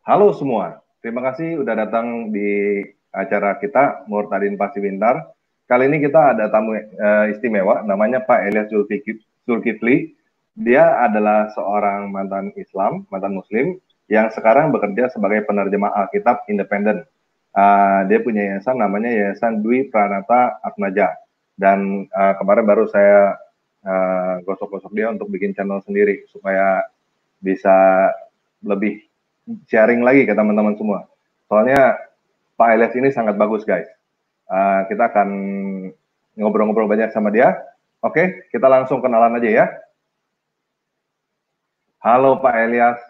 Halo semua, terima kasih udah datang di acara kita Murtadin Pasti Pintar. Kali ini kita ada tamu istimewa, namanya Pak Elias Zulkifli. Dia adalah seorang mantan Islam, mantan Muslim, yang sekarang bekerja sebagai penerjemah Alkitab independen. Dia punya yayasan namanya Yayasan Dwi Pranata Atmaja. Dan kemarin baru saya gosok-gosok dia untuk bikin channel sendiri supaya bisa lebih sharing lagi ke teman-teman semua. Soalnya Pak Elias ini sangat bagus guys. Kita akan ngobrol-ngobrol banyak sama dia. Oke, kita langsung kenalan aja ya. Halo Pak Elias.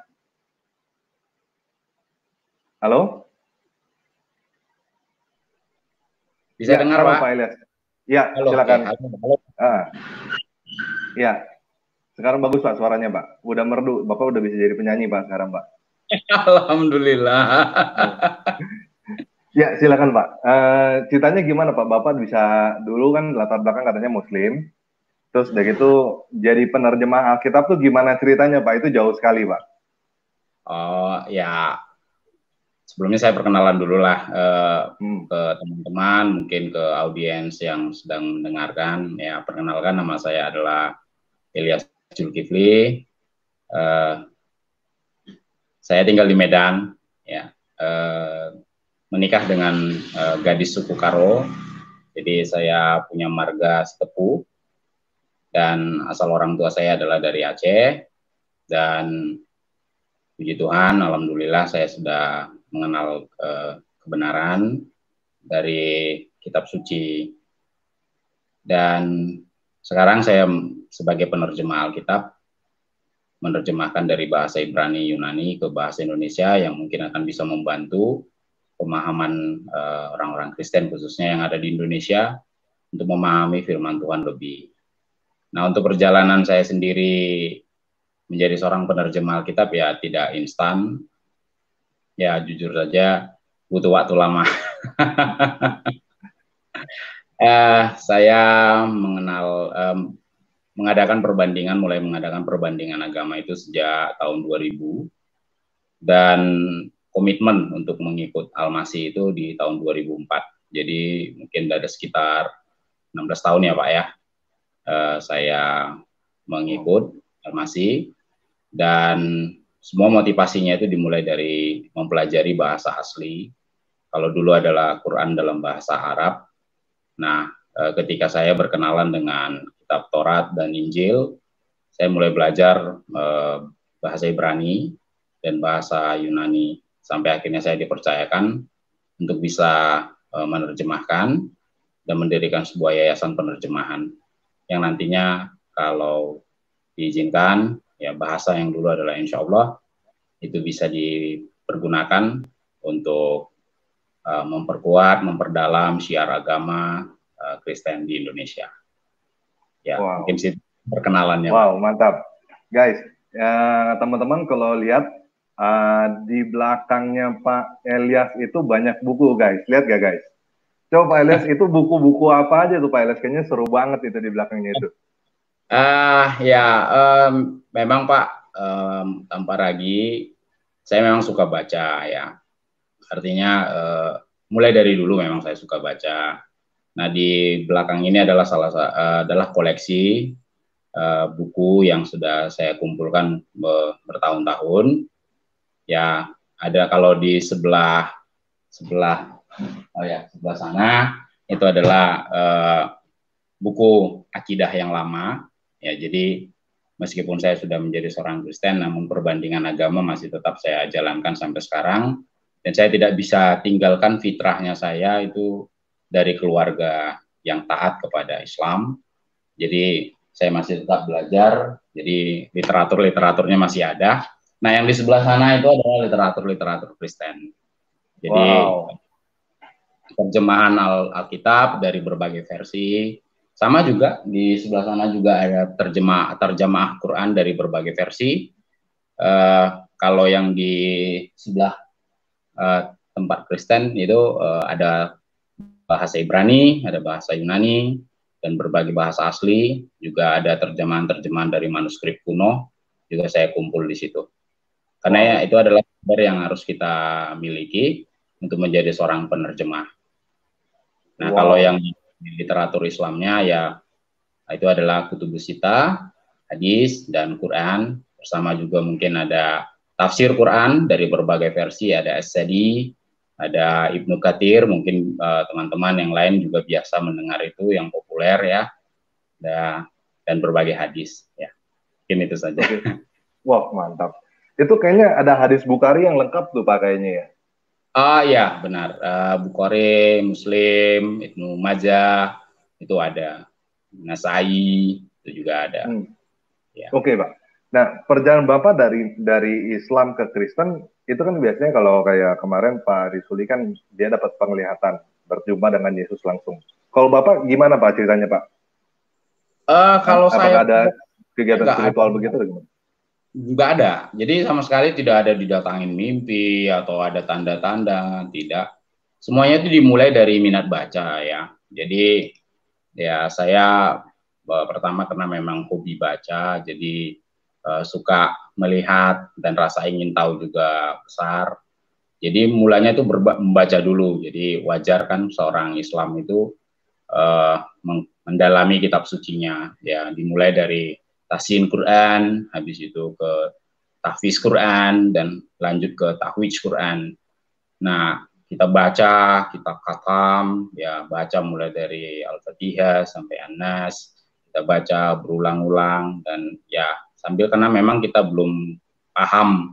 Halo? Bisa Ya, dengar, halo Pak? Pak Elias. Ya, Halo, silakan. halo. Ya, sekarang bagus Pak suaranya Pak. Udah merdu, Bapak udah bisa jadi penyanyi Pak sekarang Pak. Alhamdulillah. Ya, silakan Pak. Ceritanya gimana Pak? Bapak bisa dulu kan latar belakang katanya Muslim, terus udah gitu jadi penerjemah Alkitab tuh gimana ceritanya Pak? Itu jauh sekali Pak. Oh ya, sebelumnya saya perkenalan dulu lah ke teman-teman, mungkin ke audiens yang sedang mendengarkan. Ya, perkenalkan, nama saya adalah Elias Zulkifli. Saya tinggal di Medan, ya. Menikah dengan gadis suku Karo. Jadi saya punya marga Setepu dan asal orang tua saya adalah dari Aceh. Dan puji Tuhan, alhamdulillah saya sudah mengenal kebenaran dari kitab suci. Dan sekarang saya sebagai penerjemah Alkitab menerjemahkan dari bahasa Ibrani Yunani ke bahasa Indonesia yang mungkin akan bisa membantu pemahaman orang-orang Kristen khususnya yang ada di Indonesia untuk memahami firman Tuhan lebih. Nah, untuk perjalanan saya sendiri menjadi seorang penerjemah Alkitab ya tidak instan. Ya jujur saja butuh waktu lama. Saya mulai mengadakan perbandingan agama itu sejak tahun 2000 dan komitmen untuk mengikut Al-Masih itu di tahun 2004. Jadi mungkin ada sekitar 16 tahun ya Pak ya. Saya mengikut Al-Masih dan semua motivasinya itu dimulai dari mempelajari bahasa asli. Kalau dulu adalah Quran dalam bahasa Arab. Nah, ketika saya berkenalan dengan kitab Taurat dan Injil, saya mulai belajar bahasa Ibrani dan bahasa Yunani sampai akhirnya saya dipercayakan untuk bisa menerjemahkan dan mendirikan sebuah yayasan penerjemahan yang nantinya kalau diizinkan ya bahasa yang dulu adalah insya Allah itu bisa dipergunakan untuk memperkuat, memperdalam syiar agama Kristen di Indonesia. Ya, Wow. mungkin sih perkenalannya. Wow, Mantap. Guys, teman-teman kalau lihat di belakangnya Pak Elias itu banyak buku guys. Lihat gak guys? Coba Pak Elias itu buku-buku apa aja tuh Pak Elias? Kayaknya seru banget itu di belakangnya itu. Memang Pak, tanpa ragi, saya memang suka baca ya. Artinya mulai dari dulu memang saya suka baca. Nah di belakang ini adalah adalah koleksi buku yang sudah saya kumpulkan bertahun-tahun. Ya ada kalau di sebelah sana itu adalah buku akidah yang lama. Ya jadi meskipun saya sudah menjadi seorang Kristen, namun perbandingan agama masih tetap saya jalankan sampai sekarang. Dan saya tidak bisa tinggalkan fitrahnya saya itu dari keluarga yang taat kepada Islam. Jadi saya masih tetap belajar, jadi literaturnya masih ada. Nah yang di sebelah sana itu adalah literatur Kristen. Jadi terjemahan Alkitab dari berbagai versi. Sama juga di sebelah sana juga ada terjemah Quran dari berbagai versi. Kalau yang di sebelah tempat Kristen itu ada bahasa Ibrani, ada bahasa Yunani, dan berbagai bahasa asli. Juga ada terjemahan-terjemahan dari manuskrip kuno, juga saya kumpul di situ. Karena ya, itu adalah sumber yang harus kita miliki untuk menjadi seorang penerjemah. Nah, kalau yang di literatur Islamnya ya itu adalah kutubus sita, hadis, dan Quran, bersama juga mungkin ada tafsir Quran dari berbagai versi, ada As-Sadi, ada Ibnu Katsir, mungkin teman-teman yang lain juga biasa mendengar itu yang populer ya, dan berbagai hadis ya. Mungkin itu saja. Wah, mantap. Itu kayaknya ada hadis Bukhari yang lengkap tuh Pak kayaknya ya. Ya benar, Bukhari, Muslim, Ibnu Majah itu ada, Nasai itu juga ada. Ya. Oke, Pak. Nah, perjalanan Bapak dari Islam ke Kristen itu kan biasanya kalau kayak kemarin Pak Risuli kan dia dapat penglihatan berjumpa dengan Yesus langsung. Kalau Bapak gimana Pak ceritanya Pak? Kalau apakah saya ada kegiatan spiritual ada, begitu atau gimana? Nggak ada. Jadi sama sekali tidak ada didatangin mimpi atau ada tanda-tanda, tidak. Semuanya itu dimulai dari minat baca ya. Jadi ya saya pertama karena memang hobi baca, jadi suka melihat dan rasa ingin tahu juga besar. Jadi mulanya itu membaca dulu. Jadi wajar kan seorang Islam itu mendalami kitab sucinya. Ya dimulai dari tahsin Quran, habis itu ke tahfiz Quran, dan lanjut ke tahwidz Quran. Nah, kita baca, kita khatam, ya baca mulai dari Al-Fatihah sampai An-Nas, kita baca berulang-ulang, dan ya sambil karena memang kita belum paham,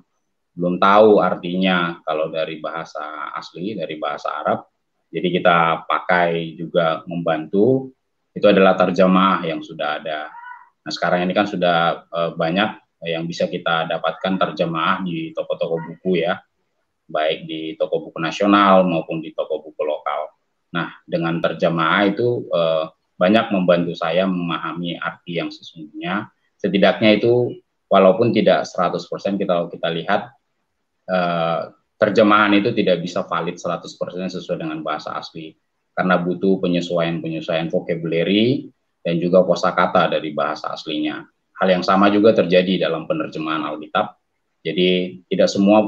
belum tahu artinya kalau dari bahasa asli, dari bahasa Arab, jadi kita pakai juga membantu, itu adalah terjemah yang sudah ada. Nah, sekarang ini kan sudah banyak yang bisa kita dapatkan terjemah di toko-toko buku ya, baik di toko buku nasional maupun di toko buku lokal. Nah, dengan terjemah itu banyak membantu saya memahami arti yang sesungguhnya. Setidaknya itu walaupun tidak 100% kita lihat terjemahan itu tidak bisa valid 100% sesuai dengan bahasa asli karena butuh penyesuaian vocabulary dan juga kosakata dari bahasa aslinya. Hal yang sama juga terjadi dalam penerjemahan Alkitab. Jadi tidak semua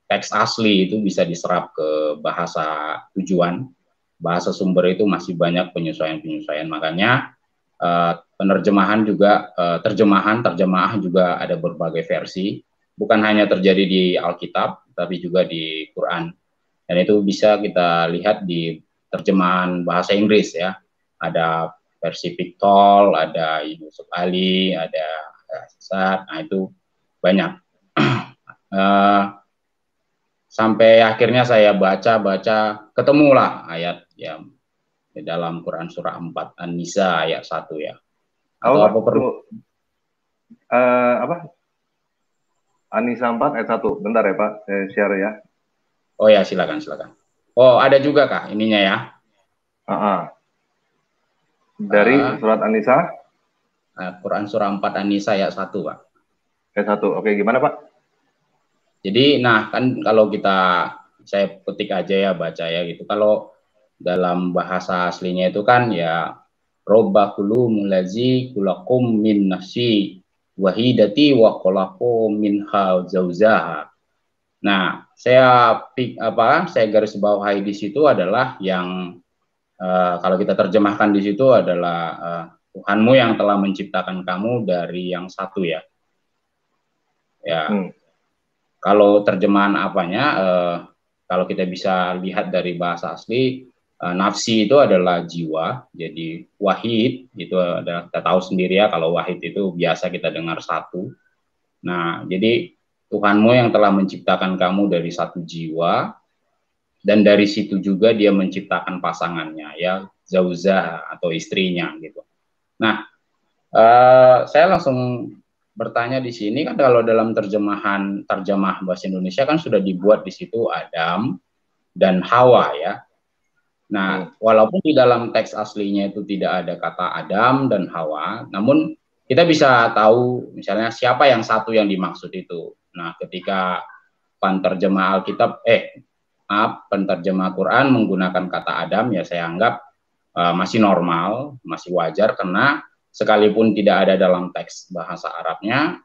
teks asli itu bisa diserap ke bahasa tujuan. Bahasa sumber itu masih banyak penyesuaian-penyesuaian. Makanya penerjemahan juga terjemahan juga ada berbagai versi. Bukan hanya terjadi di Alkitab, tapi juga di Quran. Dan itu bisa kita lihat di terjemahan bahasa Inggris ya. Ada versi Pictol, ada Yusuf Ali, ada Sesat, nah itu banyak. Sampai akhirnya saya baca, ketemulah ayat ya di dalam Quran surah 4 An-Nisa ayat 1 ya. Atau apa perlu? Apa? An-Nisa 4 ayat 1. Bentar ya Pak, saya share ya. Oh ya, silakan. Oh, ada juga kah ininya ya? Dari surat An-Nisa? Quran surah 4 An-Nisa ayat 1, Pak. Ayat 1, oke, gimana Pak? Jadi, nah kan kalau saya petik aja ya, baca ya gitu. Kalau dalam bahasa aslinya itu kan ya, Robbakulu mulazi kulakum min nafsi wahidati wa kulakum min hal jauzaha. Nah, saya garis bawahi di situ adalah yang kalau kita terjemahkan di situ adalah Tuhanmu yang telah menciptakan kamu dari yang satu ya. Ya. Kalau terjemahan apanya, kalau kita bisa lihat dari bahasa asli, nafsi itu adalah jiwa. Jadi wahid itu adalah, kita tahu sendiri ya, kalau wahid itu biasa kita dengar satu. Nah, jadi Tuhanmu yang telah menciptakan kamu dari satu jiwa, dan dari situ juga dia menciptakan pasangannya ya, zauzah atau istrinya gitu. Nah, saya langsung bertanya di sini kan, kalau dalam terjemah bahasa Indonesia kan sudah dibuat di situ Adam dan Hawa ya. Nah, walaupun di dalam teks aslinya itu tidak ada kata Adam dan Hawa, namun kita bisa tahu misalnya siapa yang satu yang dimaksud itu. Nah, ketika penterjemah Alkitab penterjemah Quran menggunakan kata Adam, ya saya anggap masih normal, masih wajar, karena sekalipun tidak ada dalam teks bahasa Arabnya,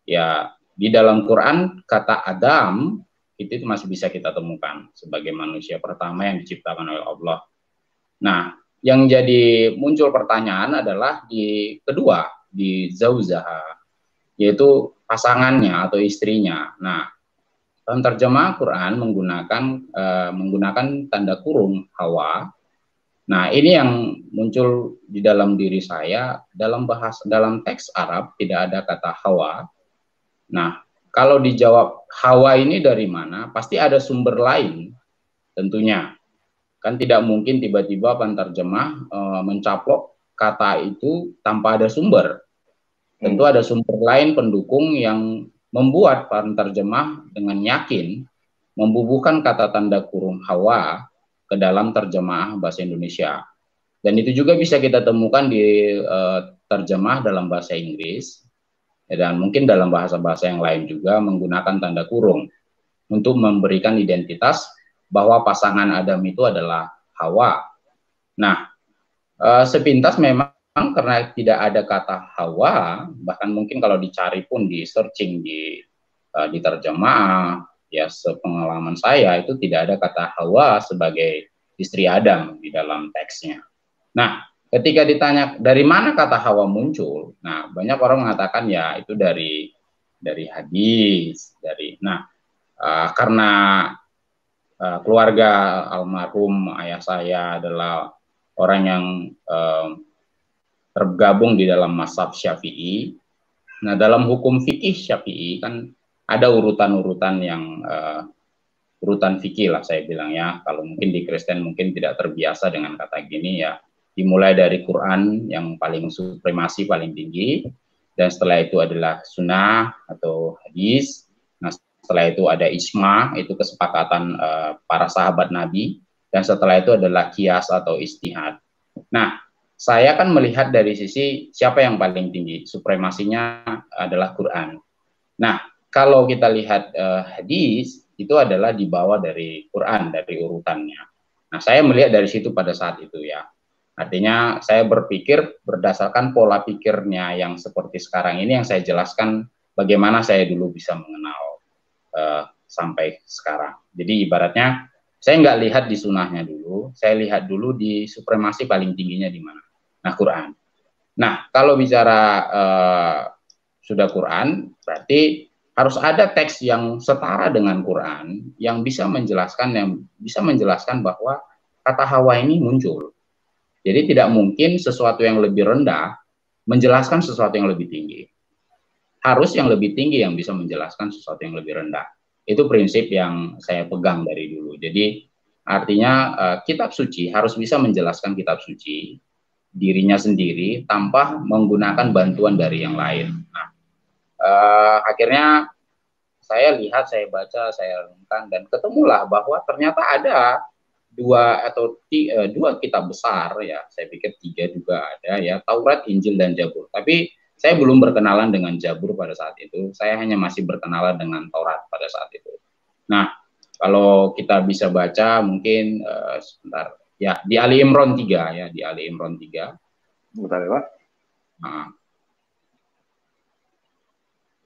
ya Di dalam Quran kata Adam itu masih bisa kita temukan sebagai manusia pertama yang diciptakan oleh Allah. Nah, yang jadi muncul pertanyaan adalah di kedua, di zaujaha, yaitu pasangannya atau istrinya. Nah, terjemah Quran menggunakan tanda kurung Hawa. Nah, ini yang muncul di dalam diri saya dalam teks Arab tidak ada kata Hawa. Nah, kalau dijawab Hawa ini dari mana? Pasti ada sumber lain tentunya. Kan tidak mungkin tiba-tiba penterjemah mencaplok kata itu tanpa ada sumber. Tentu ada sumber lain pendukung yang membuat penterjemah dengan yakin membubuhkan kata tanda kurung Hawa ke dalam terjemah bahasa Indonesia. Dan itu juga bisa kita temukan di terjemah dalam bahasa Inggris, dan mungkin dalam bahasa-bahasa yang lain juga menggunakan tanda kurung untuk memberikan identitas bahwa pasangan Adam itu adalah Hawa. Nah, sepintas memang karena tidak ada kata Hawa, bahkan mungkin kalau dicari pun di searching di terjemah, ya sepengalaman saya itu tidak ada kata Hawa sebagai istri Adam di dalam teksnya. Nah, ketika ditanya dari mana kata Hawa muncul, nah banyak orang mengatakan ya itu dari hadis, karena keluarga almarhum ayah saya adalah orang yang tergabung di dalam mazhab Syafi'i. Nah, dalam hukum fikih Syafi'i kan ada urutan-urutan yang urutan fikih lah saya bilang ya. Kalau mungkin di Kristen mungkin tidak terbiasa dengan kata gini ya. Dimulai dari Quran yang paling supremasi, paling tinggi, dan setelah itu adalah sunnah atau hadis. Nah, setelah itu ada ijma, itu kesepakatan para sahabat Nabi, dan setelah itu adalah kias atau ijtihad. Nah, saya kan melihat dari sisi siapa yang paling tinggi, supremasinya adalah Quran. Nah, kalau kita lihat hadis, itu adalah dibawa dari Quran, dari urutannya. Nah, saya melihat dari situ pada saat itu ya. Artinya saya berpikir berdasarkan pola pikirnya yang seperti sekarang ini yang saya jelaskan bagaimana saya dulu bisa mengenal sampai sekarang. Jadi ibaratnya saya nggak lihat di sunahnya dulu, saya lihat dulu di supremasi paling tingginya di mana. Nah, Quran. Nah, kalau bicara sudah Quran, berarti harus ada teks yang setara dengan Quran yang bisa menjelaskan bahwa kata Hawa ini muncul. Jadi tidak mungkin sesuatu yang lebih rendah menjelaskan sesuatu yang lebih tinggi. Harus yang lebih tinggi yang bisa menjelaskan sesuatu yang lebih rendah. Itu prinsip yang saya pegang dari dulu. Jadi artinya kitab suci harus bisa menjelaskan kitab suci dirinya sendiri tanpa menggunakan bantuan dari yang lain. Nah, akhirnya saya lihat, saya baca, saya renungkan, dan ketemulah bahwa ternyata ada dua kitab besar ya, saya pikir tiga juga ada ya, Taurat, Injil, dan Zabur. Tapi saya belum berkenalan dengan Zabur pada saat itu, saya hanya masih berkenalan dengan Taurat pada saat itu. Nah, kalau kita bisa baca mungkin sebentar ya, di Ali Imran 3 ya, di Ali Imran 3. Bentar ya, Pak. Nah.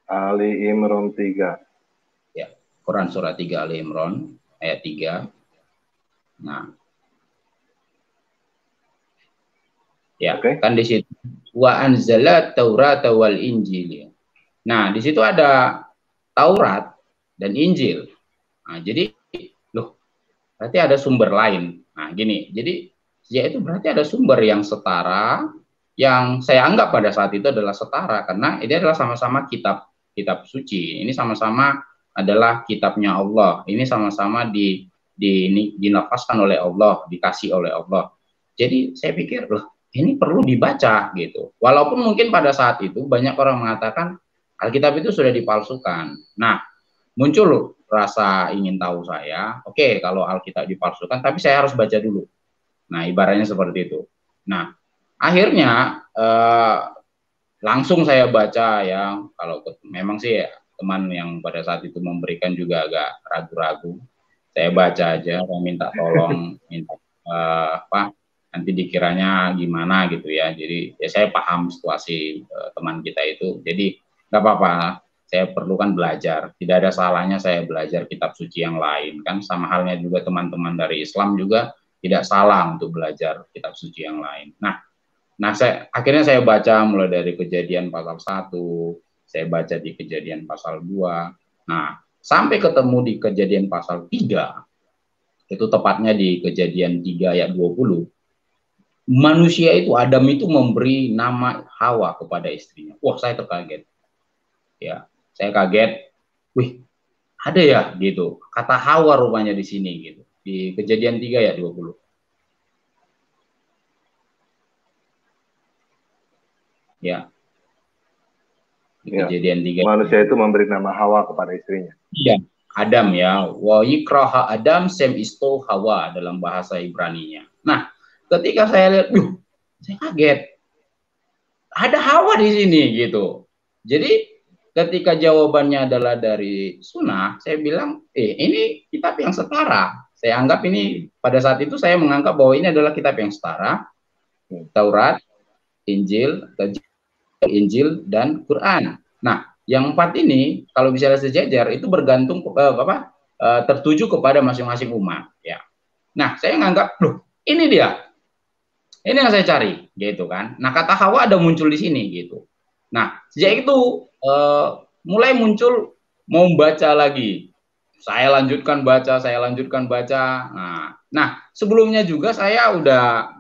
Ali Imran 3. Ya, Quran surah 3 Ali Imran ayat 3. Nah, ya, kan di situ wa anzala Taurata wal Injil. Nah, di situ ada Taurat dan Injil. Nah, jadi loh, berarti ada sumber lain. Nah, gini, jadi ya itu berarti ada sumber yang setara, yang saya anggap pada saat itu adalah setara karena ini adalah sama-sama kitab suci. Ini sama-sama adalah kitabnya Allah. Ini sama-sama dinafaskan oleh Allah, dikasih oleh Allah. Jadi saya pikir loh, ini perlu dibaca gitu. Walaupun mungkin pada saat itu banyak orang mengatakan Alkitab itu sudah dipalsukan. Nah, muncul rasa ingin tahu saya, oke, kalau Alkitab dipalsukan, tapi saya harus baca dulu. Nah, ibaratnya seperti itu. Nah, akhirnya langsung saya baca ya, kalau memang sih ya, teman yang pada saat itu memberikan juga agak ragu-ragu. Saya baca aja, saya minta tolong, minta nanti dikiranya gimana gitu ya. Jadi ya saya paham situasi teman kita itu. Jadi nggak apa-apa. saya perlukan belajar. Tidak ada salahnya saya belajar kitab suci yang lain, kan sama halnya juga teman-teman dari Islam juga tidak salah untuk belajar kitab suci yang lain. Nah, akhirnya saya baca mulai dari Kejadian pasal 1, saya baca di Kejadian pasal 2. Nah, sampai ketemu di Kejadian pasal 3, itu tepatnya di Kejadian 3 ayat 20. Manusia itu, Adam itu memberi nama Hawa kepada istrinya. Wah, saya terkaget. Ya, saya kaget. Wih, ada ya gitu. Kata Hawa rupanya di sini gitu. Di Kejadian 3 ayat 20. Ya. Di Kejadian 3. Manusia itu memberi nama Hawa kepada istrinya. Iya, Adam ya. Wa yikraha Adam sem isto Hawa dalam bahasa Ibrani-nya. Nah, ketika saya lihat, saya kaget. Ada Hawa di sini gitu. Jadi ketika jawabannya adalah dari sunnah, saya bilang, ini kitab yang setara. Saya anggap ini, pada saat itu saya menganggap bahwa ini adalah kitab yang setara. Taurat, Injil, dan Quran. Nah, yang 4 ini, kalau misalnya sejajar, itu bergantung tertuju kepada masing-masing umat. Ya. Nah, saya menganggap, ini dia. Ini yang saya cari, gitu kan. Nah, kata Hawa ada muncul di sini, gitu. Nah, sejak itu mulai muncul mau baca lagi. Saya lanjutkan baca. Nah, sebelumnya juga saya udah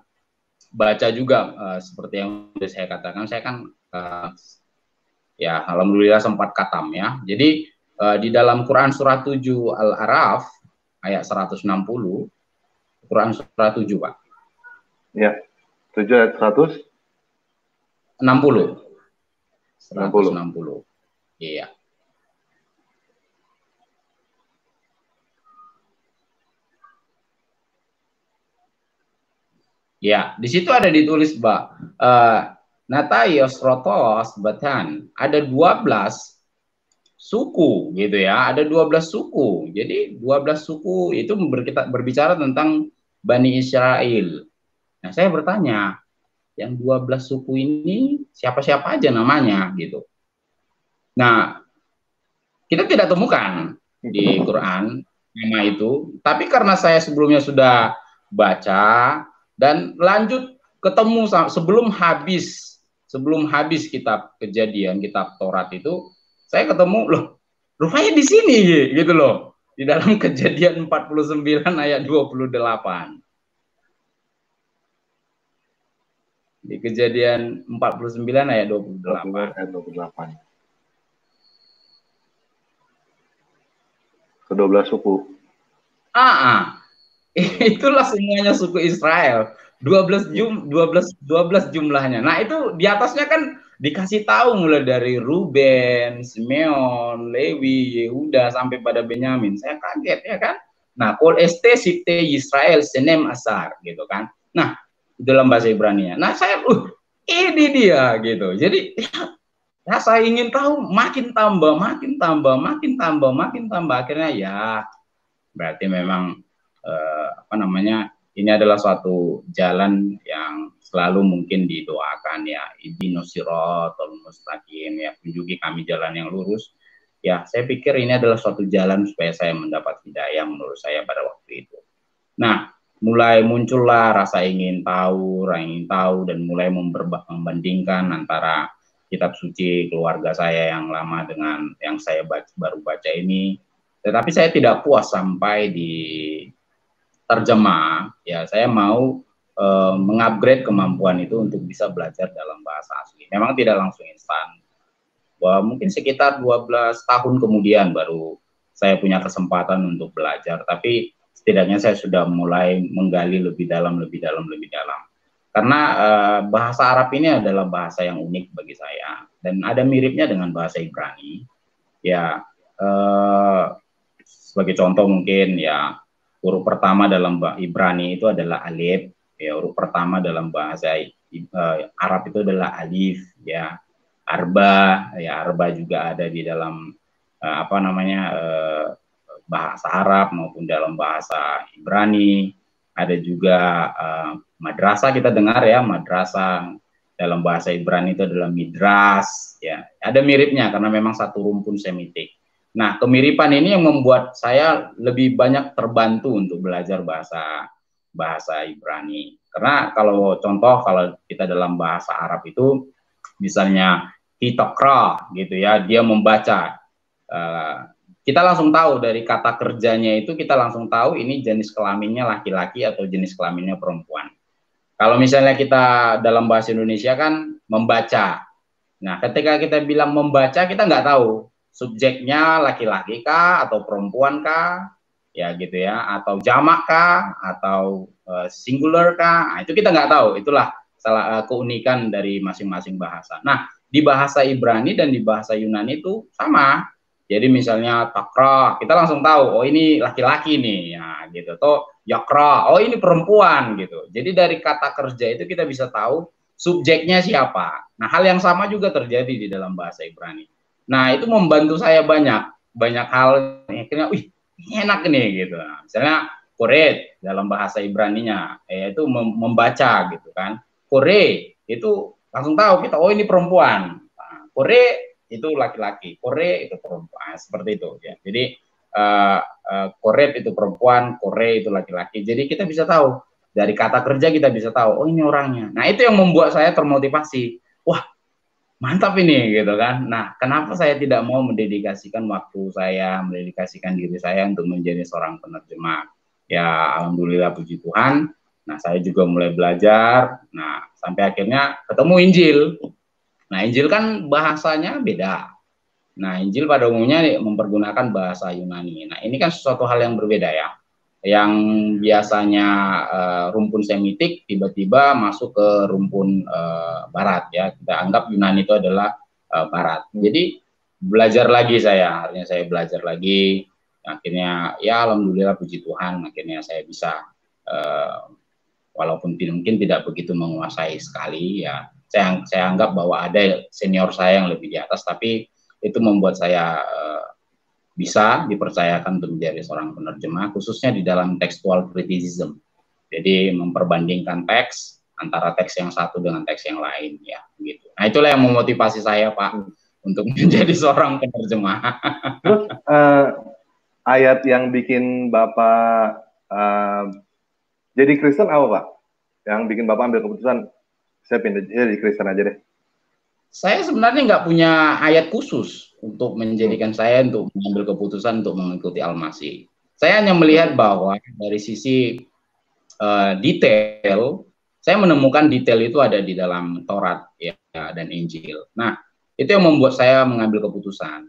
baca juga seperti yang sudah saya katakan. Saya kan ya alhamdulillah sempat khatam ya. Jadi di dalam Quran surah 7 Al-A'raf ayat 160, Quran surah 7, Pak. Ya. 7 ayat 160. 160. Iya. Ya, di situ ada ditulis, Mbak. Natayos rotos batan. Ada 12 suku gitu ya. Ada 12 suku. Jadi 12 suku itu berbicara tentang Bani Israel. Nah, saya bertanya, yang 12 suku ini siapa-siapa aja namanya gitu. Nah, kita tidak temukan di Quran nama itu, tapi karena saya sebelumnya sudah baca dan lanjut ketemu sebelum habis kitab Kejadian, kitab Taurat itu, saya ketemu rupanya di sini gitu loh, di dalam Kejadian 49 ayat 28. Di Kejadian 49 ayat 28. Ke-12 suku. Itulah semuanya suku Israel. 12 jumlahnya. Nah, itu di atasnya kan dikasih tahu mulai dari Ruben, Simeon, Lewi, Yehuda sampai pada Benyamin. Saya kaget ya kan. Nah, kol este sifte Israel senem asar gitu kan. Nah, dalam bahasa Ibrani-nya. Nah, saya ini dia gitu. Jadi ya saya ingin tahu, makin tambah. Akhirnya ya berarti memang ini adalah suatu jalan yang selalu mungkin didoakan ya, ihdinas siratal mustaqim, ya tunjuki kami jalan yang lurus. Ya, saya pikir ini adalah suatu jalan supaya saya mendapat hidayah menurut saya pada waktu itu. Nah, mulai muncullah rasa ingin tahu dan mulai membandingkan antara kitab suci keluarga saya yang lama dengan yang saya baru baca ini. Tetapi saya tidak puas sampai di terjemah, ya saya mau mengupgrade kemampuan itu untuk bisa belajar dalam bahasa asli. Memang tidak langsung instan. Mungkin sekitar 12 tahun kemudian baru saya punya kesempatan untuk belajar, tapi setidaknya saya sudah mulai menggali lebih dalam. Karena bahasa Arab ini adalah bahasa yang unik bagi saya dan ada miripnya dengan bahasa Ibrani. Ya, sebagai contoh mungkin ya, huruf pertama dalam Ibrani itu adalah alif, ya huruf pertama dalam bahasa Arab itu adalah alif, ya arba juga ada di dalam bahasa Arab maupun dalam bahasa Ibrani. Ada juga madrasah, kita dengar ya madrasah dalam bahasa Ibrani itu adalah midras, ya. Ada miripnya karena memang satu rumpun semitik. Nah, kemiripan ini yang membuat saya lebih banyak terbantu untuk belajar bahasa Ibrani. Karena kalau contoh, kalau kita dalam bahasa Arab itu, misalnya hitokra gitu ya, dia membaca. Kita langsung tahu dari kata kerjanya itu, kita langsung tahu ini jenis kelaminnya laki-laki atau jenis kelaminnya perempuan. Kalau misalnya kita dalam bahasa Indonesia kan membaca. Nah, ketika kita bilang membaca, kita nggak tahu subjeknya laki-laki kah atau perempuan kah, ya gitu ya, atau jamak kah atau singular kah. Nah, itu kita nggak tahu. Itulah salah keunikan dari masing-masing bahasa. Nah, di bahasa Ibrani dan di bahasa Yunani itu sama. Jadi misalnya takra, kita langsung tahu, oh ini laki-laki nih, ya gitu. Atau yakra, oh ini perempuan gitu. Jadi dari kata kerja itu kita bisa tahu subjeknya siapa. Nah, hal yang sama juga terjadi di dalam bahasa Ibrani. Nah, itu membantu saya banyak hal. Akhirnya, wih, ini enak nih gitu. Nah, misalnya koret dalam bahasa Ibraninya, yaitu membaca gitu kan. Kore itu langsung tahu kita, oh ini perempuan. Nah, kore itu laki-laki, kore itu perempuan, seperti itu ya. Jadi koret itu perempuan, kore itu laki-laki. Jadi kita bisa tahu dari kata kerja, kita bisa tahu oh ini orangnya. Nah, itu yang membuat saya termotivasi. Wah, mantap ini gitu kan. Nah, kenapa saya tidak mau mendedikasikan waktu saya, mendedikasikan diri saya untuk menjadi seorang penerjemah? Ya, alhamdulillah puji Tuhan. Nah, saya juga mulai belajar. Nah, sampai akhirnya ketemu Injil. Nah, Injil kan bahasanya beda. Nah, Injil pada umumnya mempergunakan bahasa Yunani. Nah, ini kan sesuatu hal yang berbeda ya. Yang biasanya rumpun Semitik tiba-tiba masuk ke rumpun Barat ya. Kita anggap Yunani itu adalah Barat. Jadi belajar lagi saya, akhirnya saya belajar lagi. Akhirnya ya alhamdulillah puji Tuhan, akhirnya saya bisa walaupun mungkin tidak begitu menguasai sekali ya. Saya anggap bahwa ada senior saya yang lebih di atas, tapi itu membuat saya bisa dipercayakan untuk menjadi seorang penerjemah, khususnya di dalam textual criticism. Jadi memperbandingkan teks antara teks yang satu dengan teks yang lain ya, gitu. Nah, itulah yang memotivasi saya, Pak, untuk menjadi seorang penerjemah. Terus ayat yang bikin Bapak jadi Kristen apa, Pak? Yang bikin Bapak ambil keputusan saya pindah jadi Kristen aja deh. Saya sebenarnya nggak punya ayat khusus untuk menjadikan saya untuk mengambil keputusan untuk mengikuti Al-Masih. Saya hanya melihat bahwa dari sisi detail, saya menemukan detail itu ada di dalam Taurat ya, dan Injil. Nah, itu yang membuat saya mengambil keputusan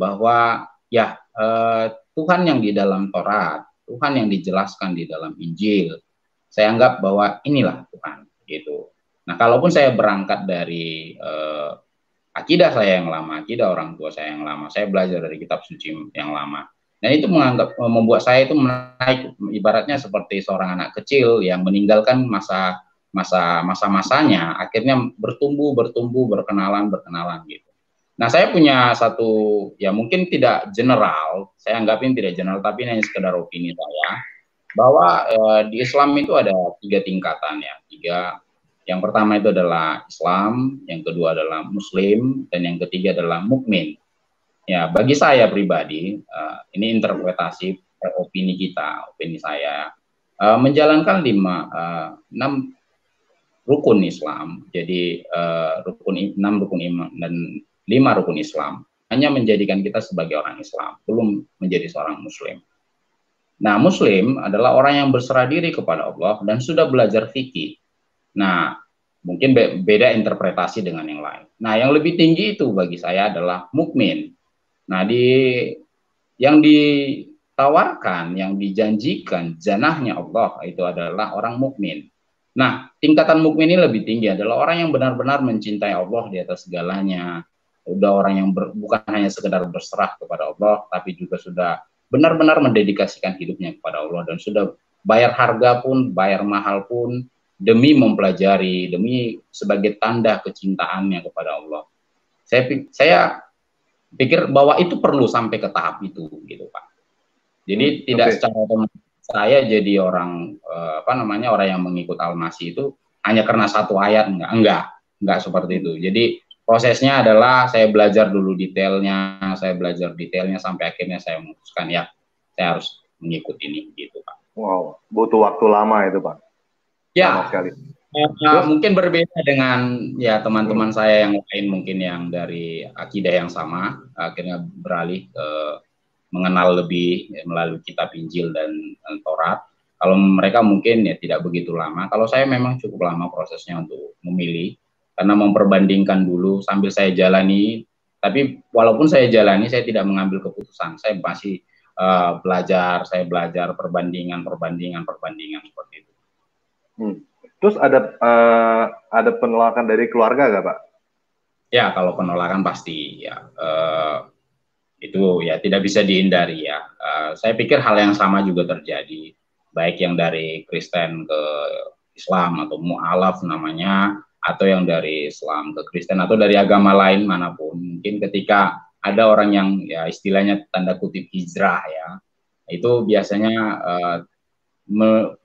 bahwa ya Tuhan yang di dalam Taurat, Tuhan yang dijelaskan di dalam Injil, saya anggap bahwa inilah Tuhan gitu. Nah, kalaupun saya berangkat dari akidah saya yang lama, akidah orang tua saya yang lama, saya belajar dari kitab suci yang lama. Dan itu membuat saya itu menaik, ibaratnya seperti seorang anak kecil yang meninggalkan masa-masanya, akhirnya bertumbuh, berkenalan gitu. Nah, saya punya satu, ya mungkin tidak general, saya anggapin tidak general, tapi ini hanya sekedar opini saya, bahwa di Islam itu ada 3 tingkatan ya, yang pertama itu adalah Islam, yang kedua adalah Muslim, dan yang ketiga adalah mukmin. Ya, bagi saya pribadi, ini interpretasi opini saya, menjalankan 6 rukun Islam, jadi 6 rukun iman dan 5 rukun Islam, hanya menjadikan kita sebagai orang Islam, belum menjadi seorang Muslim. Nah, Muslim adalah orang yang berserah diri kepada Allah dan sudah belajar fikih. Nah, mungkin beda interpretasi dengan yang lain. Nah, yang lebih tinggi itu bagi saya adalah mukmin. Nah, yang ditawarkan, yang dijanjikan janahnya Allah itu adalah orang mukmin. Nah, tingkatan mukmin ini lebih tinggi, adalah orang yang benar-benar mencintai Allah di atas segalanya. Udah orang yang bukan hanya sekedar berserah kepada Allah, tapi juga sudah benar-benar mendedikasikan hidupnya kepada Allah dan sudah bayar harga pun, bayar mahal pun, demi mempelajari, demi sebagai tanda kecintaannya kepada Allah. Saya pikir bahwa itu perlu sampai ke tahap itu, gitu Pak. Jadi tidak secara otomatis saya jadi orang orang yang mengikut Al-Masih itu hanya karena satu ayat, enggak. nggak seperti itu. Jadi prosesnya adalah saya belajar dulu detailnya, sampai akhirnya saya memutuskan ya saya harus mengikuti ini gitu Pak. Wow, butuh waktu lama itu Pak. Lama Ya, sekali. Terus, mungkin berbeda dengan ya teman-teman saya yang lain mungkin yang dari akidah yang sama, akhirnya beralih ke mengenal lebih melalui kitab Injil dan Taurat. Kalau mereka mungkin ya tidak begitu lama. Kalau saya memang cukup lama prosesnya untuk memilih, karena memperbandingkan dulu sambil saya jalani. Tapi walaupun saya jalani, saya tidak mengambil keputusan. Saya masih saya belajar perbandingan seperti itu. Terus ada penolakan dari keluarga nggak Pak? Ya, kalau penolakan pasti ya itu ya tidak bisa dihindari ya. Saya pikir hal yang sama juga terjadi, baik yang dari Kristen ke Islam atau mu'alaf namanya, atau yang dari Islam ke Kristen atau dari agama lain manapun. Mungkin ketika ada orang yang ya istilahnya tanda kutip hijrah ya, itu biasanya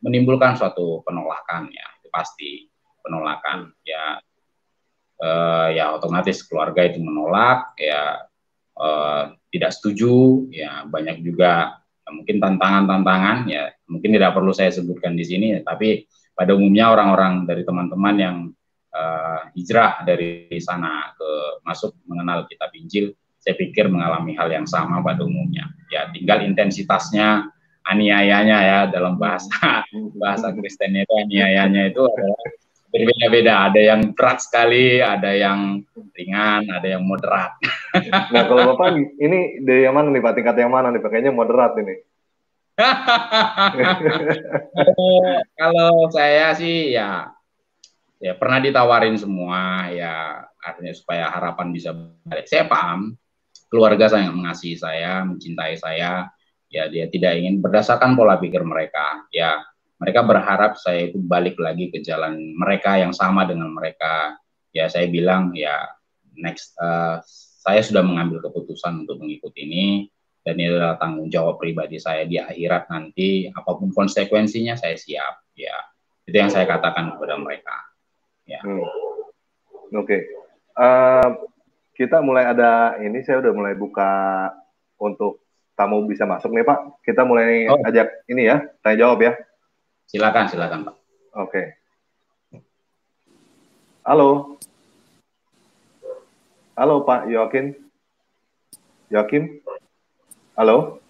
menimbulkan suatu penolakan ya, itu pasti penolakan ya. Ya otomatis keluarga itu menolak ya, tidak setuju ya, banyak juga ya, mungkin tantangan ya, mungkin tidak perlu saya sebutkan di sini ya, tapi pada umumnya orang-orang dari teman-teman yang hijrah dari sana ke masuk mengenal kitab Injil, saya pikir mengalami hal yang sama pada umumnya ya, tinggal intensitasnya aniayanya ya, dalam bahasa Kristennya itu aniayanya itu adalah berbeda-beda, ada yang berat sekali, ada yang ringan, ada yang moderat. Nah kalau Bapak ini dari yang mana nih Pak, tingkat yang mana nih Pak? Kayaknya moderat ini. Kalau saya sih ya pernah ditawarin semua ya, artinya supaya harapan bisa balik. Saya paham keluarga saya mengasihi saya, mencintai saya, ya dia tidak ingin berdasarkan pola pikir mereka ya, mereka berharap saya itu balik lagi ke jalan mereka yang sama dengan mereka ya. Saya bilang ya saya sudah mengambil keputusan untuk mengikuti ini, dan ini adalah tanggung jawab pribadi saya di akhirat nanti, apapun konsekuensinya saya siap ya, itu yang saya katakan kepada mereka ya. Oke. Kita mulai ada ini, saya udah mulai buka untuk tamu bisa masuk nih Pak. Kita mulai ajak ini ya, tanya jawab ya. Silakan Pak. Oke. Halo Pak Yoakim. Halo.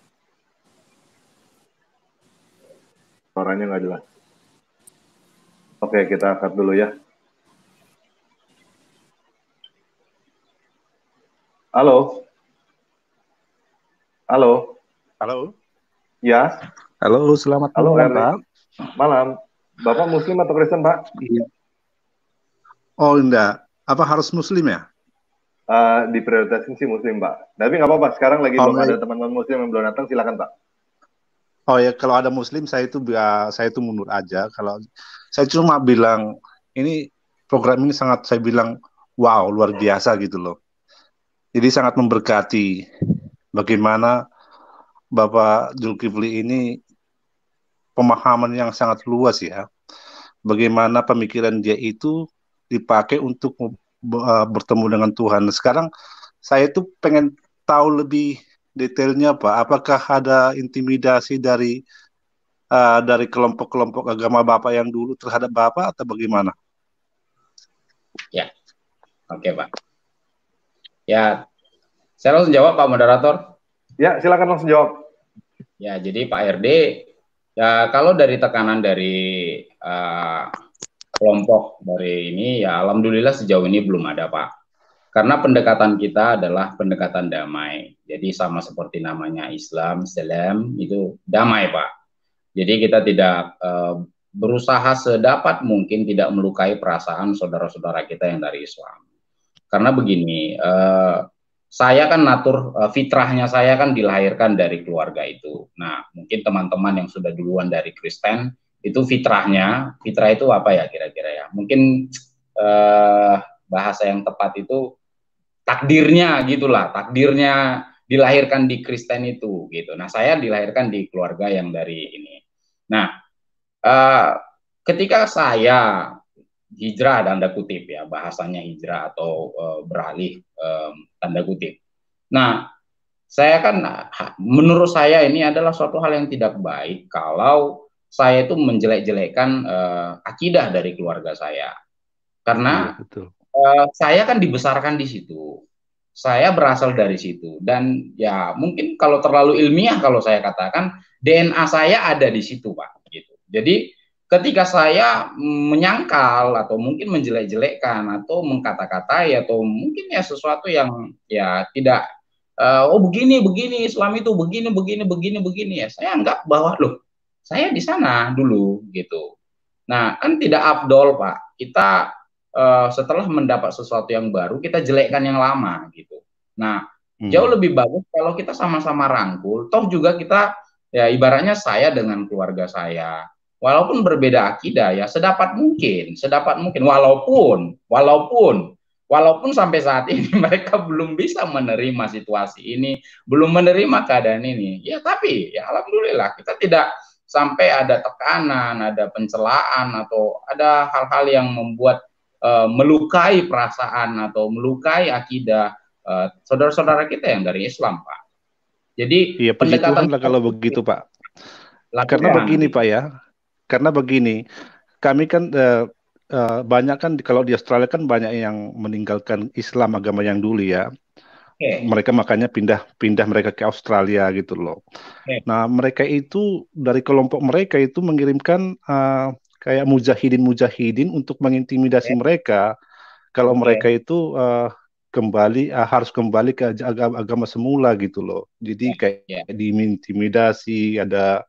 Suaranya nggak jelas. Oke, kita angkat dulu ya. Halo. Ya. Halo, selamat malam Pak. Malam. Bapak Muslim atau Kristen Pak? Iya. Oh enggak, apa harus Muslim ya? Diprioritasin sih Muslim Pak. Tapi nggak apa-apa. Sekarang lagi belum ada teman-teman Muslim yang belum datang, silakan Pak. Oh ya, kalau ada Muslim saya itu mundur aja. Kalau saya cuma bilang ini program ini sangat, saya bilang wow, luar biasa gitu loh. Jadi sangat memberkati. Bagaimana Bapak Zulkifli ini pemahaman yang sangat luas ya. Bagaimana pemikiran dia itu dipakai untuk bertemu dengan Tuhan. Sekarang saya tuh pengen tahu lebih detailnya Pak. Apakah ada intimidasi dari kelompok-kelompok agama Bapak yang dulu terhadap Bapak atau bagaimana? Ya, oke Pak. Ya, saya langsung jawab Pak Moderator. Ya, silakan langsung jawab. Ya, jadi Pak RD, ya kalau dari tekanan dari kelompok dari ini, ya alhamdulillah sejauh ini belum ada Pak. Karena pendekatan kita adalah pendekatan damai. Jadi sama seperti namanya Islam, Salam, itu damai Pak. Jadi kita tidak berusaha sedapat mungkin tidak melukai perasaan saudara-saudara kita yang dari Islam. Karena begini, saya kan fitrahnya saya kan dilahirkan dari keluarga itu. Nah, mungkin teman-teman yang sudah duluan dari Kristen, itu fitrah itu apa ya kira-kira ya? Mungkin bahasa yang tepat itu takdirnya gitulah, takdirnya dilahirkan di Kristen itu gitu. Nah, saya dilahirkan di keluarga yang dari ini. Nah, ketika saya hijrah tanda kutip ya, bahasanya hijrah atau beralih tanda kutip. Nah, saya kan menurut saya ini adalah suatu hal yang tidak baik kalau saya itu menjelek-jelekkan akidah dari keluarga saya. Iya, Karena betul. saya kan dibesarkan di situ. Saya berasal dari situ dan ya mungkin kalau terlalu ilmiah kalau saya katakan DNA saya ada di situ, Pak, gitu. Jadi ketika saya menyangkal atau mungkin menjelek-jelekkan atau mengkata-katai atau mungkin ya sesuatu yang ya tidak oh begini begini Islam itu begini begini begini begini ya saya anggap bahwa loh saya di sana dulu gitu. Nah kan tidak afdol Pak kita setelah mendapat sesuatu yang baru kita jelekkan yang lama gitu. Nah jauh lebih bagus kalau kita sama-sama rangkul. Toh juga kita ya ibaratnya saya dengan keluarga saya walaupun berbeda akidah ya sedapat mungkin walaupun sampai saat ini mereka belum bisa menerima situasi ini, belum menerima keadaan ini. Ya tapi ya alhamdulillah kita tidak sampai ada tekanan, ada pencelaan atau ada hal-hal yang membuat melukai perasaan atau melukai akidah saudara-saudara kita yang dari Islam, Pak. Jadi iya, puji Tuhan lah kalau begitu, Pak. Karena begini, Pak ya. Karena begini, kami kan banyak kan kalau di Australia kan banyak yang meninggalkan Islam agama yang dulu ya. Mereka makanya pindah mereka ke Australia gitu loh. Nah mereka itu dari kelompok mereka itu mengirimkan kayak mujahidin untuk mengintimidasi mereka kalau mereka itu harus kembali ke agama semula gitu loh. Jadi kayak diintimidasi, ada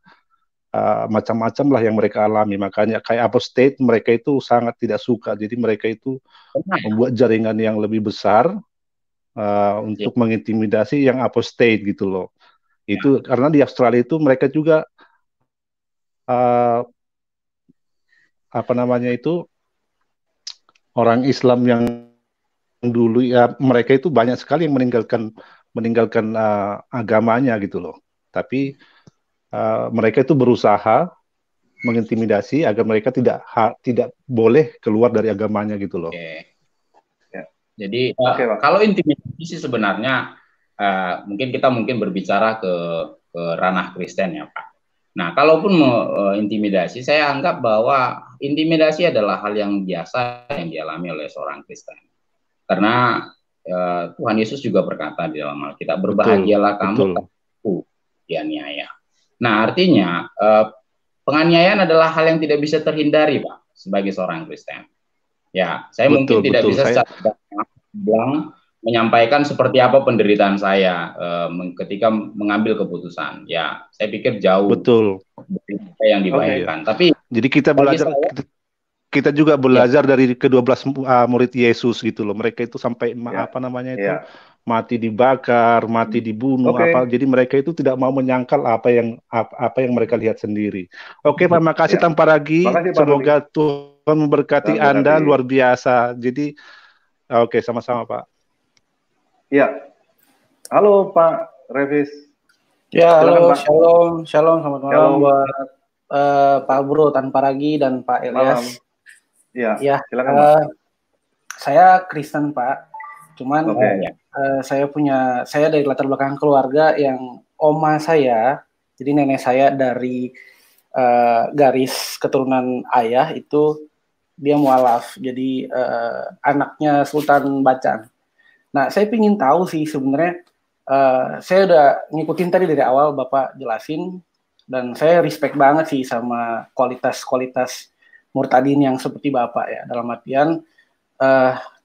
macam-macam lah yang mereka alami. Makanya kayak apostate mereka itu sangat tidak suka. Jadi mereka itu membuat jaringan yang lebih besar untuk mengintimidasi yang apostate gitu loh. Itu karena di Australia itu mereka juga apa namanya itu orang Islam yang dulu ya mereka itu banyak sekali yang meninggalkan agamanya gitu loh. Tapi mereka itu berusaha mengintimidasi agar mereka tidak boleh keluar dari agamanya gitu loh. Jadi kalau intimidasi sih sebenarnya mungkin kita berbicara ke ranah Kristen ya Pak. Nah kalaupun intimidasi saya anggap bahwa intimidasi adalah hal yang biasa yang dialami oleh seorang Kristen. Karena Tuhan Yesus juga berkata di dalam Alkitab berbahagialah kamu kalau dianiaya. Nah artinya penganiayaan adalah hal yang tidak bisa terhindari Pak sebagai seorang Kristen. Ya, saya mungkin tidak bisa secara bilang menyampaikan seperti apa penderitaan saya ketika mengambil keputusan. Ya, saya pikir jauh dari apa yang dibayangkan. Tapi jadi kita juga belajar dari ke-12 murid Yesus gitu loh. Mereka itu sampai apa namanya itu mati dibakar, mati dibunuh apa. Jadi mereka itu tidak mau menyangkal apa yang mereka lihat sendiri. Oke, Pak, makasih tanpa lagi. Semoga Tuhan memberkati Anda luar biasa. Jadi oke, sama-sama, Pak. Iya. Halo, Pak Revis. Ya, halo, shalom, selamat malam buat Pak Bro Tanpa Ragi dan Pak Elias. Ya, silakan, Pak. Saya Kristen, Pak. Cuman saya dari latar belakang keluarga yang oma saya, jadi nenek saya dari garis keturunan ayah itu dia mualaf, jadi anaknya Sultan Bacan. Nah, saya ingin tahu sih sebenarnya, saya udah ngikutin tadi dari awal Bapak jelasin, dan saya respect banget sih sama kualitas murtadin yang seperti Bapak ya, dalam artian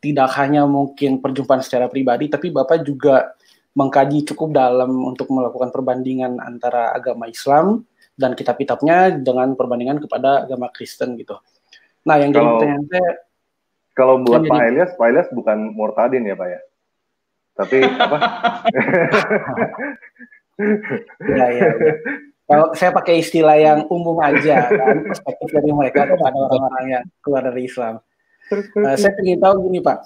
tidak hanya mungkin perjumpaan secara pribadi, tapi Bapak juga mengkaji cukup dalam untuk melakukan perbandingan antara agama Islam dan kitab-kitabnya dengan perbandingan kepada agama Kristen gitu. Nah, yang jadi pertanyaan saya, kalau buat Pak Elias bukan murtadin ya Pak ya? Tapi apa? Ya. Kalau saya pakai istilah yang umum aja, kan perspektif dari mereka tuh ada orang-orang yang keluar dari Islam. Saya ingin tahu gini Pak,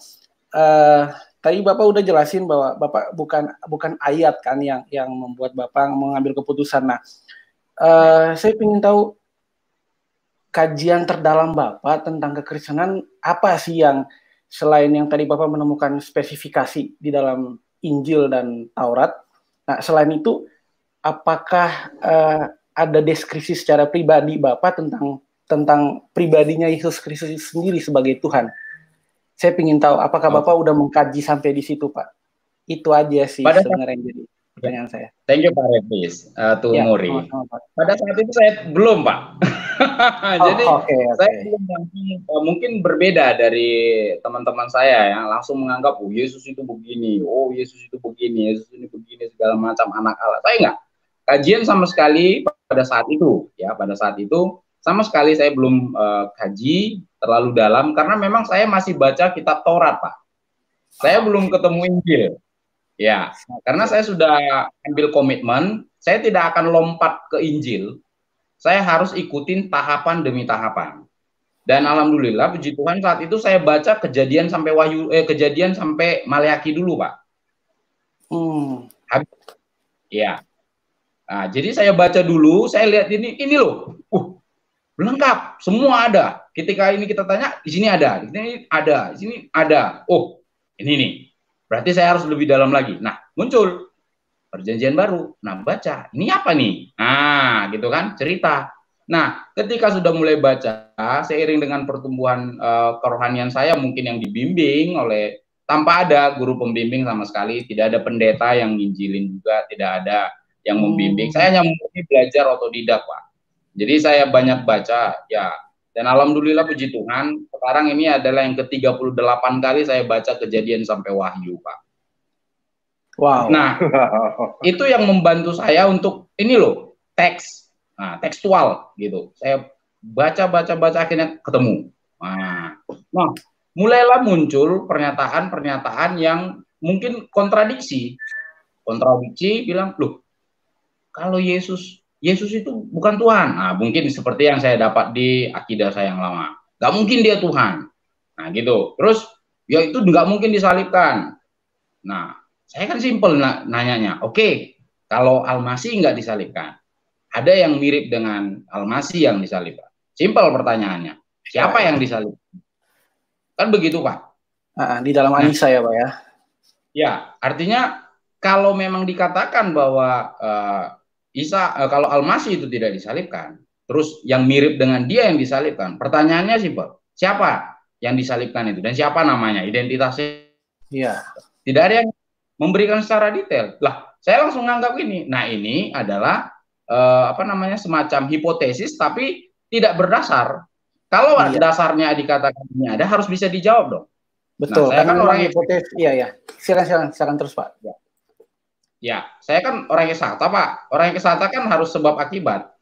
tadi Bapak udah jelasin bahwa Bapak bukan ayat kan yang membuat Bapak mengambil keputusan. Nah, saya ingin tahu kajian terdalam Bapak tentang kekristenan apa sih yang selain yang tadi Bapak menemukan spesifikasi di dalam Injil dan Taurat, nah selain itu apakah ada deskripsi secara pribadi Bapak tentang pribadinya Yesus Kristus sendiri sebagai Tuhan? Saya ingin tahu apakah Bapak udah mengkaji sampai di situ, Pak? Itu aja sih sebenarnya jadi pertanyaan saya. Thank you Pak Revis, Muri. Pada saat itu saya belum Pak. Jadi saya belum mungkin berbeda dari teman-teman saya yang langsung menganggap Yesus itu begini, Yesus itu begini, Yesus ini begini segala macam anak Allah. Saya enggak. Kajian sama sekali pada saat itu ya, pada saat itu sama sekali saya belum kaji terlalu dalam karena memang saya masih baca kitab Taurat Pak. Saya belum ketemu Injil. Ya, karena saya sudah ambil komitmen, saya tidak akan lompat ke Injil. Saya harus ikutin tahapan demi tahapan. Dan alhamdulillah puji Tuhan saat itu saya baca Kejadian sampai Kejadian sampai Maleaki dulu, Pak. Ya. Nah, jadi saya baca dulu, saya lihat ini loh. Lengkap, semua ada. Ketika ini kita tanya, di sini ada, di sini ada, di sini ada. Oh, ini nih. Berarti saya harus lebih dalam lagi. Nah, muncul Perjanjian Baru. Nah, baca. Ini apa nih? Nah, gitu kan, cerita. Nah, ketika sudah mulai baca, seiring dengan pertumbuhan kerohanian saya, mungkin yang dibimbing oleh, tanpa ada guru pembimbing sama sekali, tidak ada pendeta yang nginjilin juga, tidak ada yang membimbing. Saya hanya murni belajar otodidak, Pak. Jadi saya banyak baca, ya. Dan alhamdulillah puji Tuhan, sekarang ini adalah yang ke-38 kali saya baca Kejadian sampai Wahyu, Pak. Wow. Nah, itu yang membantu saya untuk ini loh, teks, tekstual gitu. Saya baca akhirnya ketemu. Nah, mulailah muncul pernyataan-pernyataan yang mungkin kontradiksi bilang, loh, kalau Yesus itu bukan Tuhan. Nah, mungkin seperti yang saya dapat di akidah saya yang lama. Gak mungkin dia Tuhan. Nah, gitu. Terus, ya itu nggak mungkin disalibkan. Nah, saya kan simpel nanyanya. Oke, kalau Al-Masih nggak disalibkan, ada yang mirip dengan Al-Masih yang disalibkan. Simpel pertanyaannya. Siapa yang disalibkan? Kan begitu, Pak. Di dalam Anisa ya, Pak ya. Ya, artinya kalau memang dikatakan bahwa kalau Al-Masih itu tidak disalibkan, terus yang mirip dengan dia yang disalibkan, pertanyaannya simpel, siapa yang disalibkan itu dan siapa namanya, identitasnya? Iya. Tidak ada yang memberikan secara detail. Lah, saya langsung menganggap ini. Nah, ini adalah semacam hipotesis tapi tidak berdasar. Kalau dasarnya dikatakan ini ada, harus bisa dijawab dong. Betul. Nah, saya kan orang hipotesis. Iya. Silakan terus, Pak. Ya, saya kan orang eksakta, Pak. Orang eksakta kan harus sebab akibat.